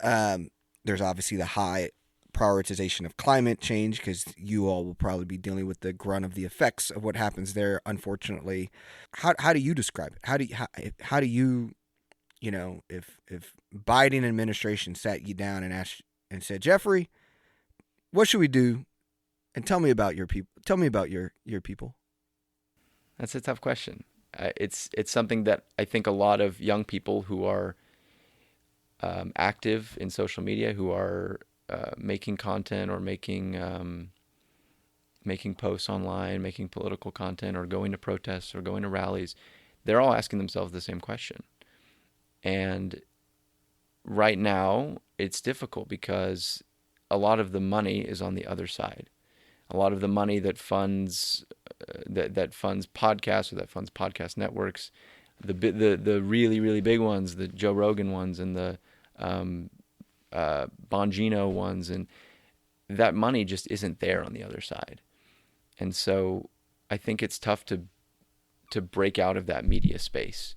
There's obviously the high prioritization of climate change, because you all will probably be dealing with the grunt of the effects of what happens there, unfortunately. How do you describe it? How do you, if Biden administration sat you down and asked and said, Jeffrey, what should we do? And tell me about your people. Tell me about your people. That's a tough question. It's something that I think a lot of young people who are active in social media, who are making content or making posts online, making political content, or going to protests or going to rallies, they're all asking themselves the same question. And right now, it's difficult because a lot of the money is on the other side. A lot of the money that funds that funds podcasts, or that funds podcast networks, the really, really big ones, the Joe Rogan ones and the Bongino ones, and that money just isn't there on the other side. And so I think it's tough to break out of that media space.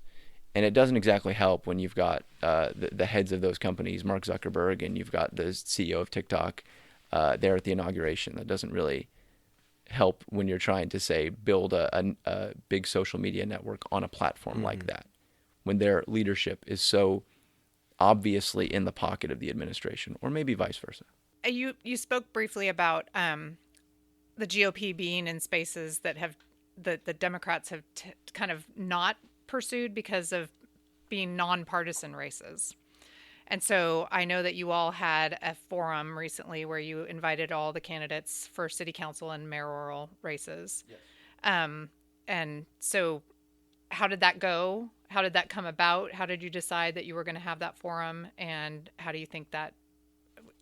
And it doesn't exactly help when you've got the heads of those companies, Mark Zuckerberg, and you've got the CEO of TikTok there at the inauguration. That doesn't really help when you're trying to, say, build a big social media network on a platform like that, when their leadership is so obviously in the pocket of the administration, or maybe vice versa. You spoke briefly about the GOP being in spaces that have the Democrats have kind of not pursued because of being nonpartisan races. And so I know that you all had a forum recently where you invited all the candidates for city council and mayoral races. Yes. And so how did that go? How did that come about? How did you decide that you were going to have that forum? And how do you think that,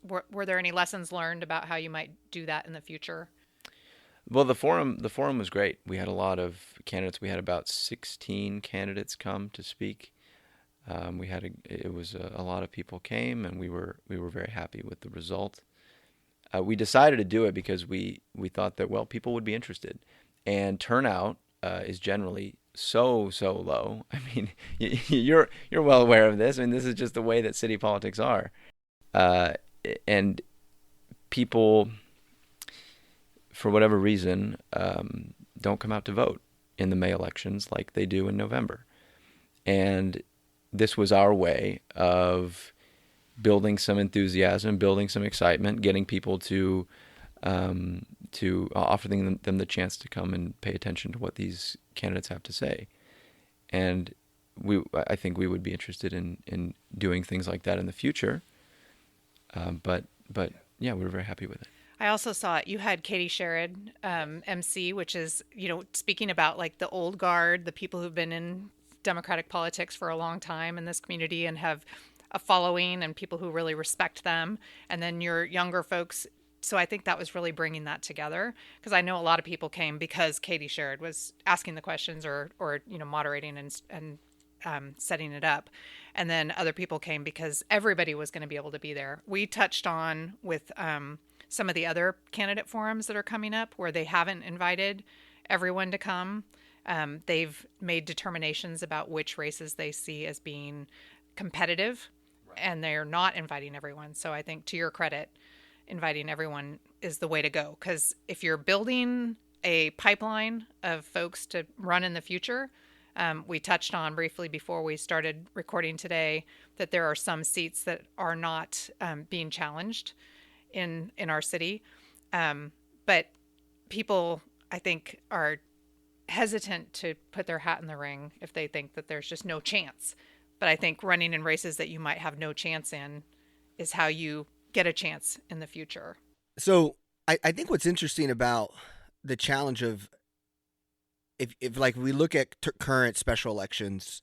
were there any lessons learned about how you might do that in the future? Well, the forum was great. We had a lot of candidates. We had about 16 candidates come to speak. It was a lot of people came, and we were very happy with the result. We decided to do it because we thought that, well, people would be interested, and turnout is generally so low. I mean, you're well aware of this. I mean, this is just the way that city politics are, and people, for whatever reason, don't come out to vote in the May elections like they do in November, and this was our way of building some enthusiasm, building some excitement, getting people to offering them the chance to come and pay attention to what these candidates have to say. And I think we would be interested in doing things like that in the future. But yeah, we were very happy with it. I also saw it. You had Katie Sherrod, MC, which is, speaking about like the old guard, the people who've been in Democratic politics for a long time in this community and have a following and people who really respect them. And then your younger folks. So I think that was really bringing that together, because I know a lot of people came because Katie Sherrod was asking the questions or moderating and setting it up. And then other people came because everybody was going to be able to be there. We touched on with some of the other candidate forums that are coming up where they haven't invited everyone to come. They've made determinations about which races they see as being competitive, and they're not inviting everyone. So I think, to your credit, inviting everyone is the way to go, because if you're building a pipeline of folks to run in the future, we touched on briefly before we started recording today that there are some seats that are not being challenged in our city. But people, I think, are hesitant to put their hat in the ring if they think that there's just no chance. But I think running in races that you might have no chance in is how you get a chance in the future. So I think what's interesting about the challenge of, if like we look at current special elections,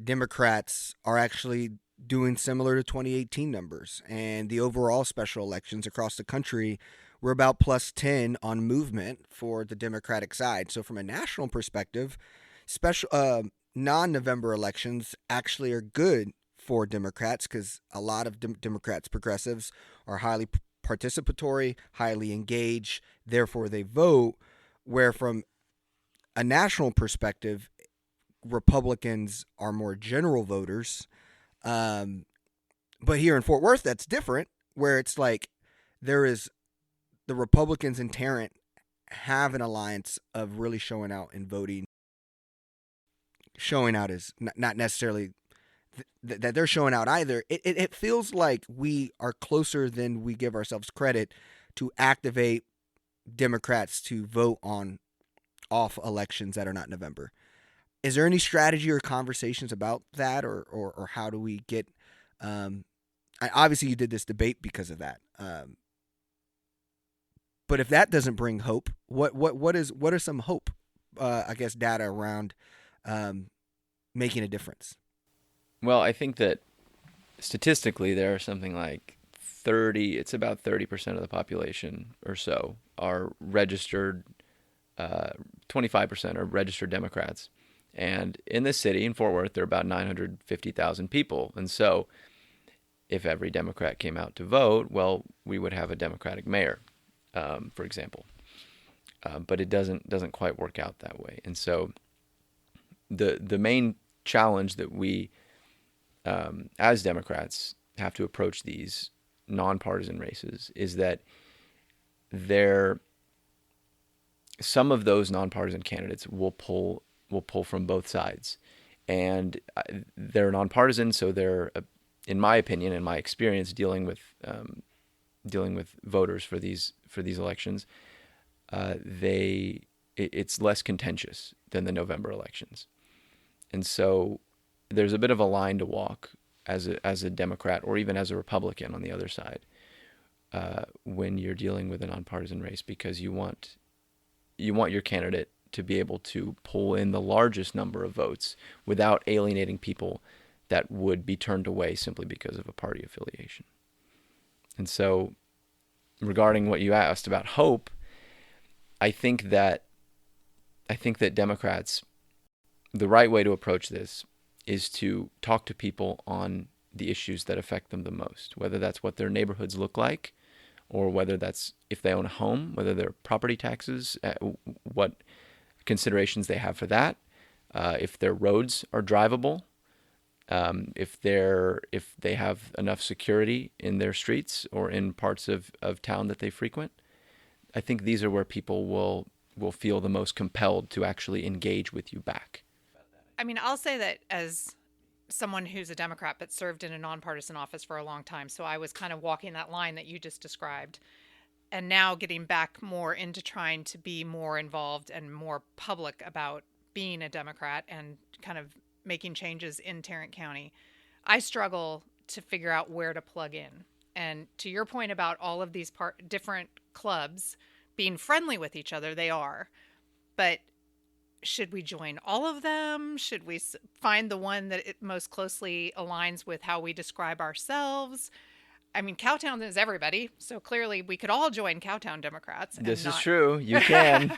Democrats are actually doing similar to 2018 numbers, and the overall special elections across the country were about +10 on movement for the Democratic side. So from a national perspective, special non-November elections actually are good for Democrats, because a lot of Democrats, progressives, are highly participatory, highly engaged, therefore they vote, where from a national perspective, Republicans are more general voters. But here in Fort Worth, that's different, where it's like there is the Republicans in Tarrant have an alliance of really showing out in voting. Showing out is not necessarily that they're showing out either. It feels like we are closer than we give ourselves credit to activate Democrats to vote on off elections that are not November. Is there any strategy or conversations about that, or how do we get? Obviously, you did this debate because of that. But if that doesn't bring hope, what are some hope? I guess data around making a difference. Well, I think that statistically there are something like 30% of the population or so are registered, 25% are registered Democrats. And in this city, in Fort Worth, there are about 950,000 people. And so if every Democrat came out to vote, well, we would have a Democratic mayor, for example. But it doesn't quite work out that way. And so the main challenge that we, as Democrats, have to approach these nonpartisan races is that some of those nonpartisan candidates will pull from both sides, and they're nonpartisan, so they're, in my opinion, in my experience, dealing with voters for these elections, it's less contentious than the November elections. And so there's a bit of a line to walk as a Democrat or even as a Republican on the other side when you're dealing with a nonpartisan race, because you want your candidate to be able to pull in the largest number of votes without alienating people that would be turned away simply because of a party affiliation. And so, regarding what you asked about hope, I think that Democrats, the right way to approach this is to talk to people on the issues that affect them the most, whether that's what their neighborhoods look like, or whether that's if they own a home, whether their property taxes, what considerations they have for that, if their roads are drivable, if they have enough security in their streets or in parts of town that they frequent. I think these are where people will feel the most compelled to actually engage with you back. I mean, I'll say that as someone who's a Democrat but served in a nonpartisan office for a long time, so I was kind of walking that line that you just described, and now getting back more into trying to be more involved and more public about being a Democrat and kind of making changes in Tarrant County. I struggle to figure out where to plug in. And to your point about all of these different clubs being friendly with each other, they are. But should we join all of them? Should we find the one that it most closely aligns with how we describe ourselves? I mean, Cowtown is everybody, so clearly we could all join Cowtown Democrats. This is true. You can.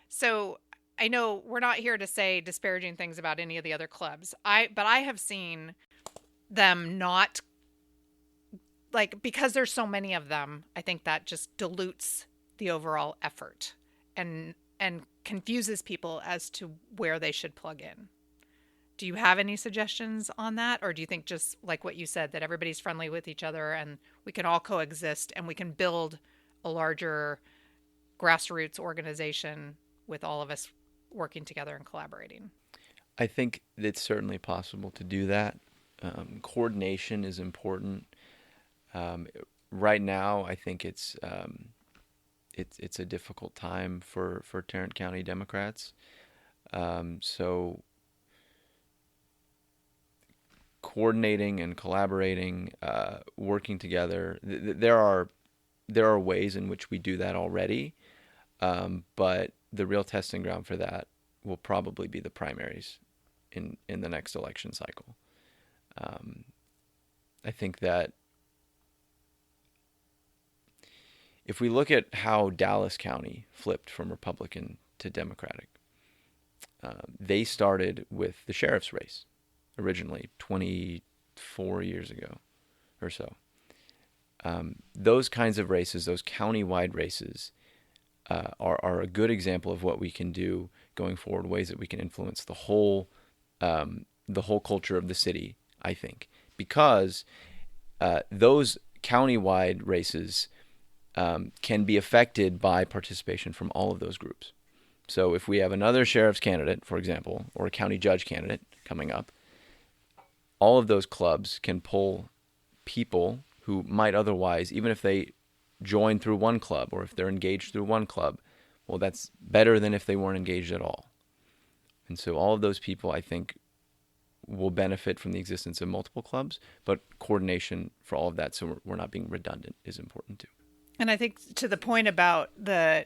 So I know we're not here to say disparaging things about any of the other clubs. But I have seen them not, like, because there's so many of them, I think that just dilutes the overall effort and confuses people as to where they should plug in. Do you have any suggestions on that? Or do you think, just like what you said, that everybody's friendly with each other and we can all coexist and we can build a larger grassroots organization with all of us working together and collaborating? I think it's certainly possible to do that. Coordination is important. Right now, I think it's a difficult time for Tarrant County Democrats. So coordinating and collaborating, working together, there are ways in which we do that already, but the real testing ground for that will probably be the primaries in the next election cycle. I think that if we look at how Dallas County flipped from Republican to Democratic, they started with the sheriff's race originally 24 years ago or so. Those kinds of races, those county-wide races, are a good example of what we can do going forward, ways that we can influence the whole culture of the city, I think, because those county-wide races can be affected by participation from all of those groups. So if we have another sheriff's candidate, for example, or a county judge candidate coming up, all of those clubs can pull people who might otherwise, even if they join through one club or if they're engaged through one club, well, that's better than if they weren't engaged at all. And so all of those people, I think, will benefit from the existence of multiple clubs, but coordination for all of that, so we're not being redundant, is important too. And I think to the point about the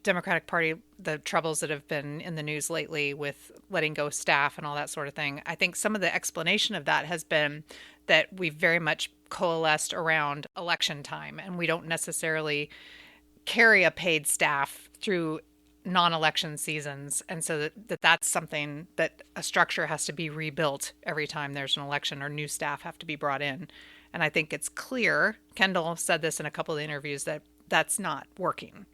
Democratic Party, the troubles that have been in the news lately with letting go staff and all that sort of thing, I think some of the explanation of that has been that we've very much coalesced around election time, and we don't necessarily carry a paid staff through non-election seasons. And so that's something that a structure has to be rebuilt every time there's an election or new staff have to be brought in. And I think it's clear, Kendall said this in a couple of interviews, that that's not working.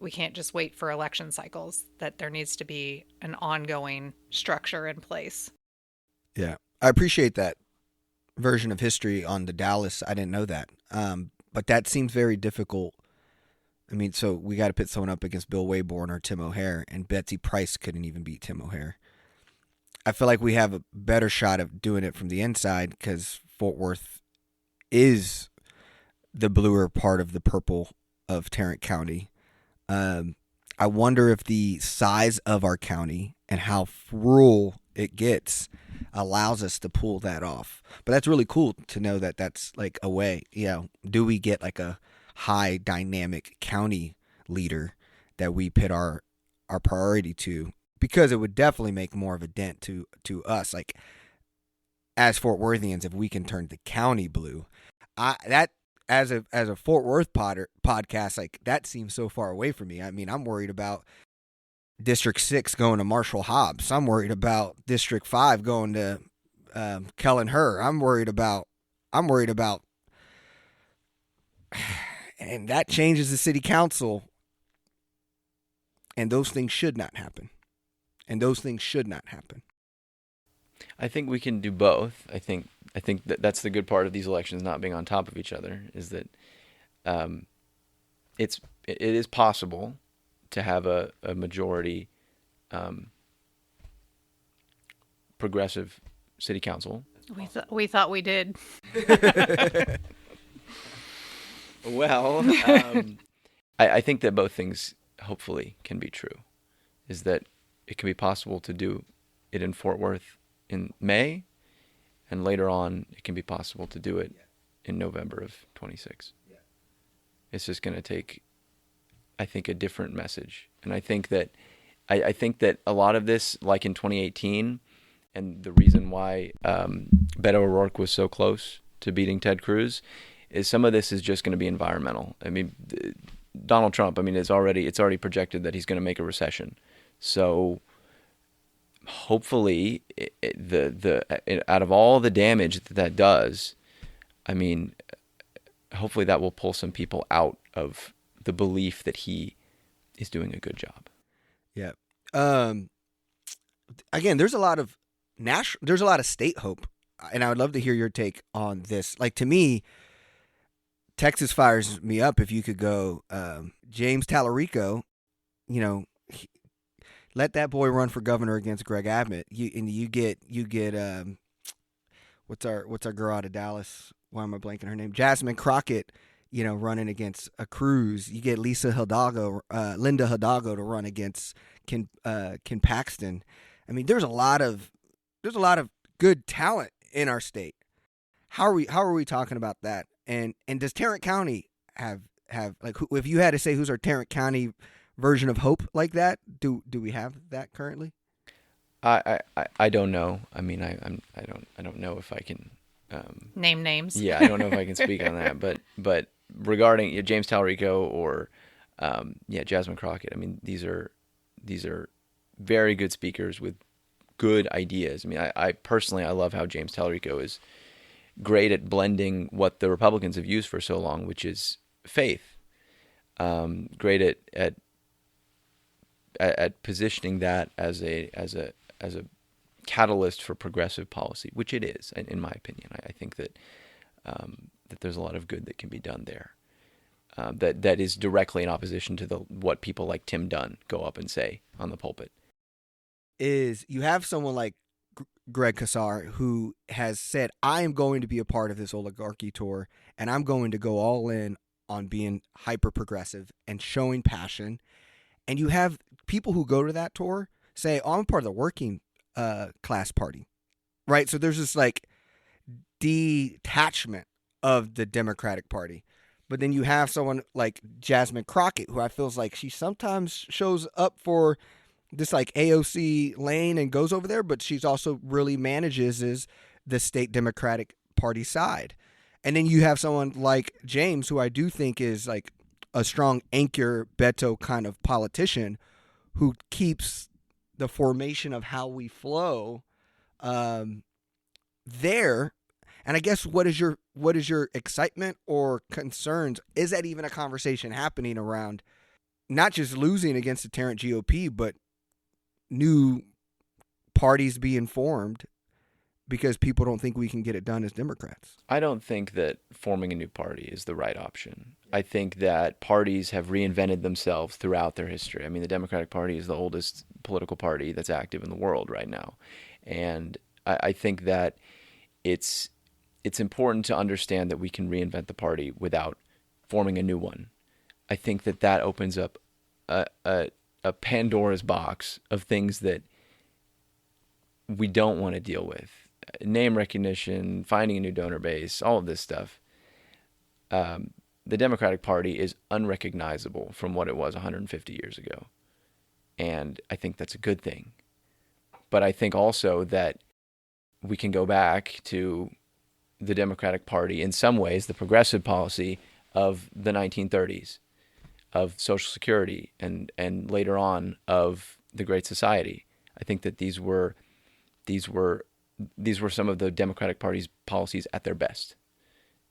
We can't just wait for election cycles, that there needs to be an ongoing structure in place. Yeah, I appreciate that version of history on the Dallas. I didn't know that. But that seems very difficult. I mean, so we got to put someone up against Bill Wayborn or Tim O'Hare, and Betsy Price couldn't even beat Tim O'Hare. I feel like we have a better shot of doing it from the inside because Fort Worth is the bluer part of the purple of Tarrant County. I wonder if the size of our county and how rural it gets allows us to pull that off. But that's really cool to know that that's like a way. Do we get like a high dynamic county leader that we put our priority to? Because it would definitely make more of a dent to us, like as Fort Worthians, if we can turn the county blue. That as a Fort Worth podcast, like that seems so far away from me. I mean, I'm worried about District 6 going to Marshall Hobbs. I'm worried about District 5 going to Kellen Herr. I'm worried about, and that changes the city council, and those things should not happen. I think we can do both. I think that's the good part of these elections not being on top of each other, is that it is possible to have a majority progressive city council. We thought we did. Well, I think that both things hopefully can be true, is that it can be possible to do it in Fort Worth in May, and later on it can be possible to do it in November of 26. It's just going to take, I think, a different message. And I think that a lot of this, like in 2018, and the reason why Beto O'Rourke was so close to beating Ted Cruz, is some of this is just going to be environmental. I mean, Donald Trump, it's already projected that he's going to make a recession. So hopefully, out of all the damage that does, hopefully that will pull some people out of the belief that he is doing a good job. Yeah. Again, there's a lot of state hope, and I would love to hear your take on this. Like, to me, Texas fires me up if you could go James Tallarico, let that boy run for governor against Greg Abbott. You get what's our girl out of Dallas? Why am I blanking her name? Jasmine Crockett, running against a Cruz. You get Linda Hidalgo to run against Ken Paxton. There's a lot of good talent in our state. How are we talking about that? And does Tarrant County have like, if you had to say who's our Tarrant County version of hope like that, do we have that currently? I don't know. I don't know if I can name names. Yeah, I don't know if I can speak on that. But regarding James Tallarico or Jasmine Crockett, these are very good speakers with good ideas. I personally love how James Tallarico is great at blending what the Republicans have used for so long, which is faith. Great at positioning that as a catalyst for progressive policy, which it is, in my opinion. I think that there's a lot of good that can be done there. That is directly in opposition to what people like Tim Dunn go up and say on the pulpit. Is you have someone like Greg Casar, who has said, I am going to be a part of this oligarchy tour, and I'm going to go all in on being hyper progressive and showing passion. And you have people who go to that tour say, I'm part of the working class party, right? So there's this like detachment of the Democratic Party. But then you have someone like Jasmine Crockett, who I feel like she sometimes shows up for this like AOC lane and goes over there, but she's also really manages the state Democratic Party side. And then you have someone like James, who I do think is like a strong anchor Beto kind of politician, who keeps the formation of how we flow there. And I guess what is your excitement or concerns? Is that even a conversation happening around not just losing against the Tarrant GOP, but new parties being formed because people don't think we can get it done as Democrats? I don't think that forming a new party is the right option. I think that parties have reinvented themselves throughout their history. The Democratic Party is the oldest political party that's active in the world right now. And I think that it's important to understand that we can reinvent the party without forming a new one. I think that opens up a Pandora's box of things that we don't want to deal with. Name recognition, finding a new donor base, all of this stuff. The Democratic Party is unrecognizable from what it was 150 years ago. And I think that's a good thing. But I think also that we can go back to the Democratic Party, in some ways, the progressive policy of the 1930s, of Social Security, and later on of the Great Society. I think that these were some of the Democratic Party's policies at their best.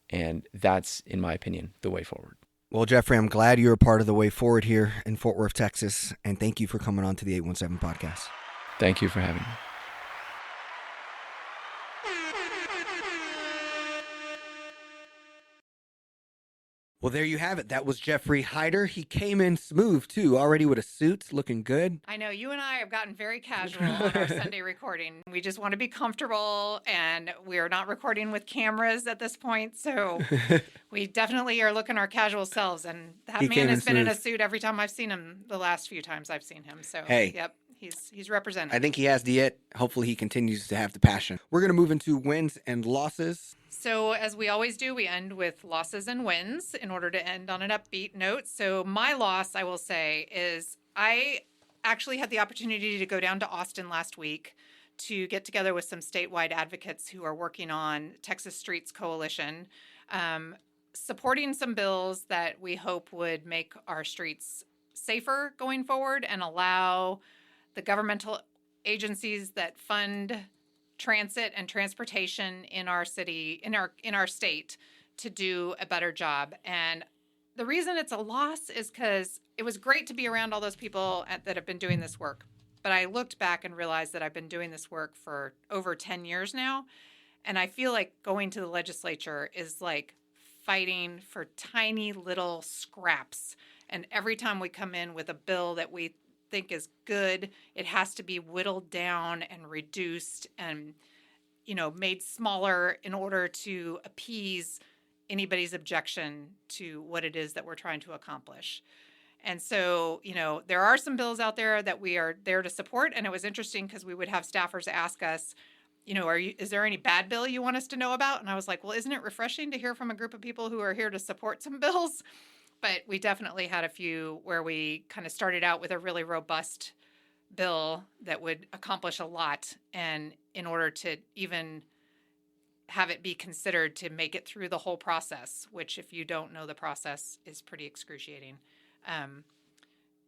And that's, in my opinion, the way forward. Well, Jeffrey, I'm glad you're a part of the way forward here in Fort Worth, Texas. And thank you for coming on to the 817 podcast. Thank you for having me. Well, there you have it. That was Jeffrey Hyder. He came in smooth, too, already with a suit, looking good. I know you and I have gotten very casual on our Sunday recording. We just want to be comfortable, and we're not recording with cameras at this point. So we definitely are looking our casual selves. And that man has been in a suit every time I've seen him, the last few times I've seen him. So, hey, yep, he's represented. I think he has the it. Hopefully he continues to have the passion. We're going to move into wins and losses. So as we always do, we end with losses and wins in order to end on an upbeat note. So my loss, I will say, is I actually had the opportunity to go down to Austin last week to get together with some statewide advocates who are working on Texas Streets Coalition, supporting some bills that we hope would make our streets safer going forward and allow the governmental agencies that fund transit and transportation in our city, in our state, to do a better job. And the reason it's a loss is because it was great to be around all those people that have been doing this work. But I looked back and realized that I've been doing this work for over 10 years now. And I feel like going to the legislature is like fighting for tiny little scraps. And every time we come in with a bill that we think is good, it has to be whittled down and reduced and, made smaller in order to appease anybody's objection to what it is that we're trying to accomplish. And so, there are some bills out there that we are there to support. And it was interesting because we would have staffers ask us, is there any bad bill you want us to know about? And I was like, well, isn't it refreshing to hear from a group of people who are here to support some bills? But we definitely had a few where we kind of started out with a really robust bill that would accomplish a lot. And in order to even have it be considered to make it through the whole process, which if you don't know the process is pretty excruciating,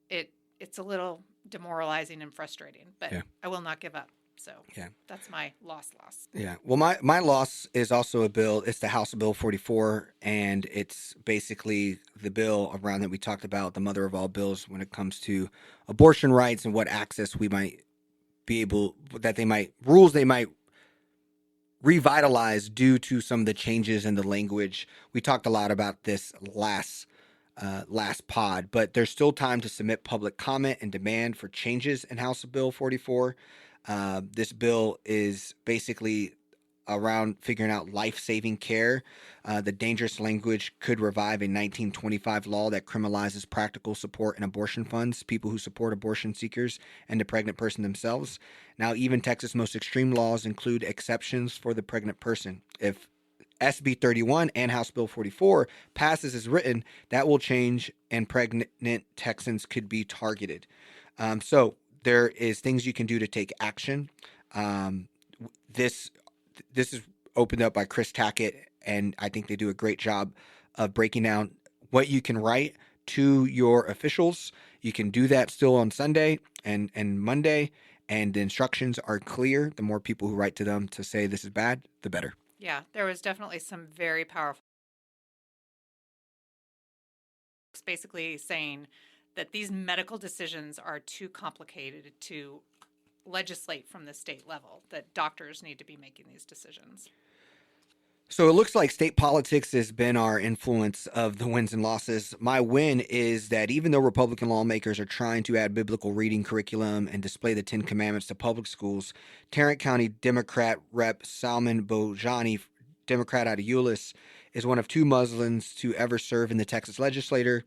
it's a little demoralizing and frustrating, but yeah. I will not give up. So yeah, that's my loss. Yeah. Well, my loss is also a bill. It's the House Bill 44, and it's basically the bill around that we talked about, the mother of all bills when it comes to abortion rights and what access we might be able, rules they might revitalize due to some of the changes in the language. We talked a lot about this last pod, but there's still time to submit public comment and demand for changes in House Bill 44. This bill is basically around figuring out life-saving care. The dangerous language could revive a 1925 law that criminalizes practical support and abortion funds, people who support abortion seekers, and the pregnant person themselves. Now, even Texas' most extreme laws include exceptions for the pregnant person. If SB 31 and House Bill 44 passes as written, that will change, and pregnant Texans could be targeted. So there is things you can do to take action. This is opened up by Chris Tackett, and I think they do a great job of breaking down what you can write to your officials. You can do that still on Sunday and Monday, and the instructions are clear. The more people who write to them to say this is bad, the better. Yeah, there was definitely some very powerful, basically saying that these medical decisions are too complicated to legislate from the state level, that doctors need to be making these decisions. So it looks like state politics has been our influence of the wins and losses. My win is that even though Republican lawmakers are trying to add biblical reading curriculum and display the 10 Commandments to public schools, Tarrant County Democrat Rep. Salman Bojani, Democrat out of Euless, is one of 2 Muslims to ever serve in the Texas legislature.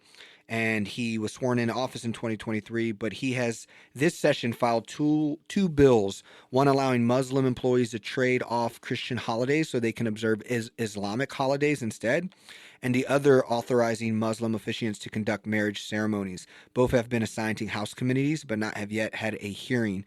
and he was sworn into office in 2023. But he has this session filed two bills, one allowing Muslim employees to trade off Christian holidays so they can observe Islamic holidays instead, and the other authorizing Muslim officiants to conduct marriage ceremonies. Both have been assigned to House committees, but not have yet had a hearing.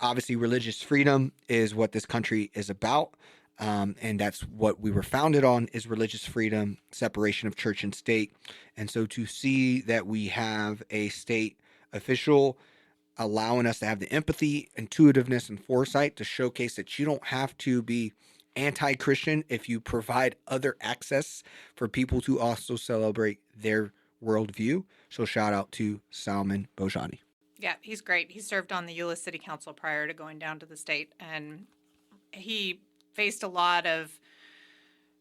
Obviously, religious freedom is what this country is about. And that's what we were founded on, is religious freedom, separation of church and state. And so to see that we have a state official allowing us to have the empathy, intuitiveness, and foresight to showcase that you don't have to be anti-Christian if you provide other access for people to also celebrate their worldview. So shout out to Salman Bojani. Yeah, he's great. He served on the Euless City Council prior to going down to the state, and he faced a lot of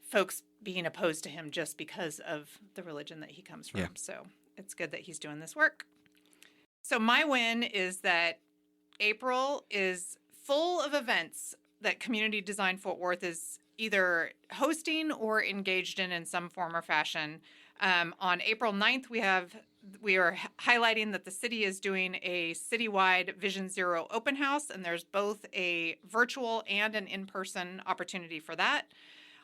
folks being opposed to him just because of the religion that he comes from. Yeah. So it's good that he's doing this work. So my win is that April is full of events that Community Design Fort Worth is either hosting or engaged in some form or fashion. On April 9th, we are highlighting that the city is doing a citywide Vision Zero open house, and there's both a virtual and an in-person opportunity for that.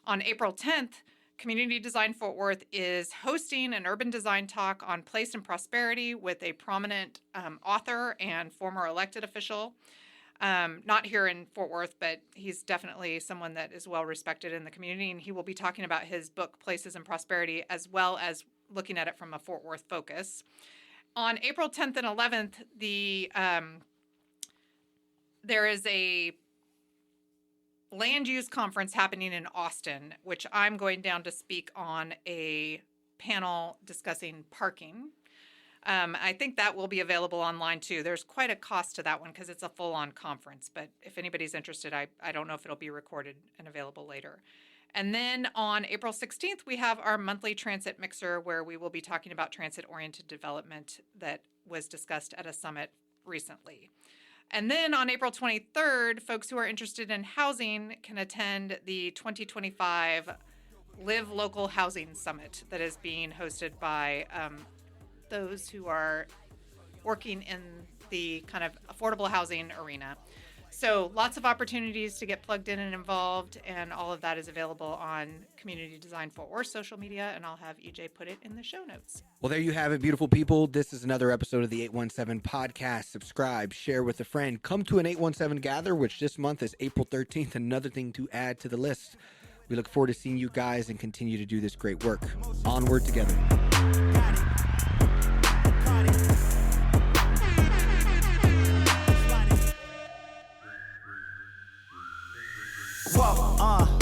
On April 10th, Community Design Fort Worth is hosting an urban design talk on place and prosperity with a prominent author and former elected official. Not here in Fort Worth, but he's definitely someone that is well respected in the community, and he will be talking about his book, Places and Prosperity, as well as looking at it from a Fort Worth focus. On April 10th and 11th, there is a land use conference happening in Austin, which I'm going down to speak on a panel discussing parking. I think that will be available online too. There's quite a cost to that one because it's a full-on conference, but if anybody's interested, I don't know if it'll be recorded and available later. And then on April 16th, we have our monthly transit mixer where we will be talking about transit-oriented development that was discussed at a summit recently. And then on April 23rd, folks who are interested in housing can attend the 2025 Live Local Housing Summit that is being hosted by those who are working in the kind of affordable housing arena. So lots of opportunities to get plugged in and involved, and all of that is available on Community Design Fort Worth social media, and I'll have EJ put it in the show notes. Well, there you have it, beautiful people. This is another episode of the 817 podcast. Subscribe, share with a friend. Come to an 817 gather, which this month is April 13th. Another thing to add to the list. We look forward to seeing you guys and continue to do this great work. Onward together. Whoa,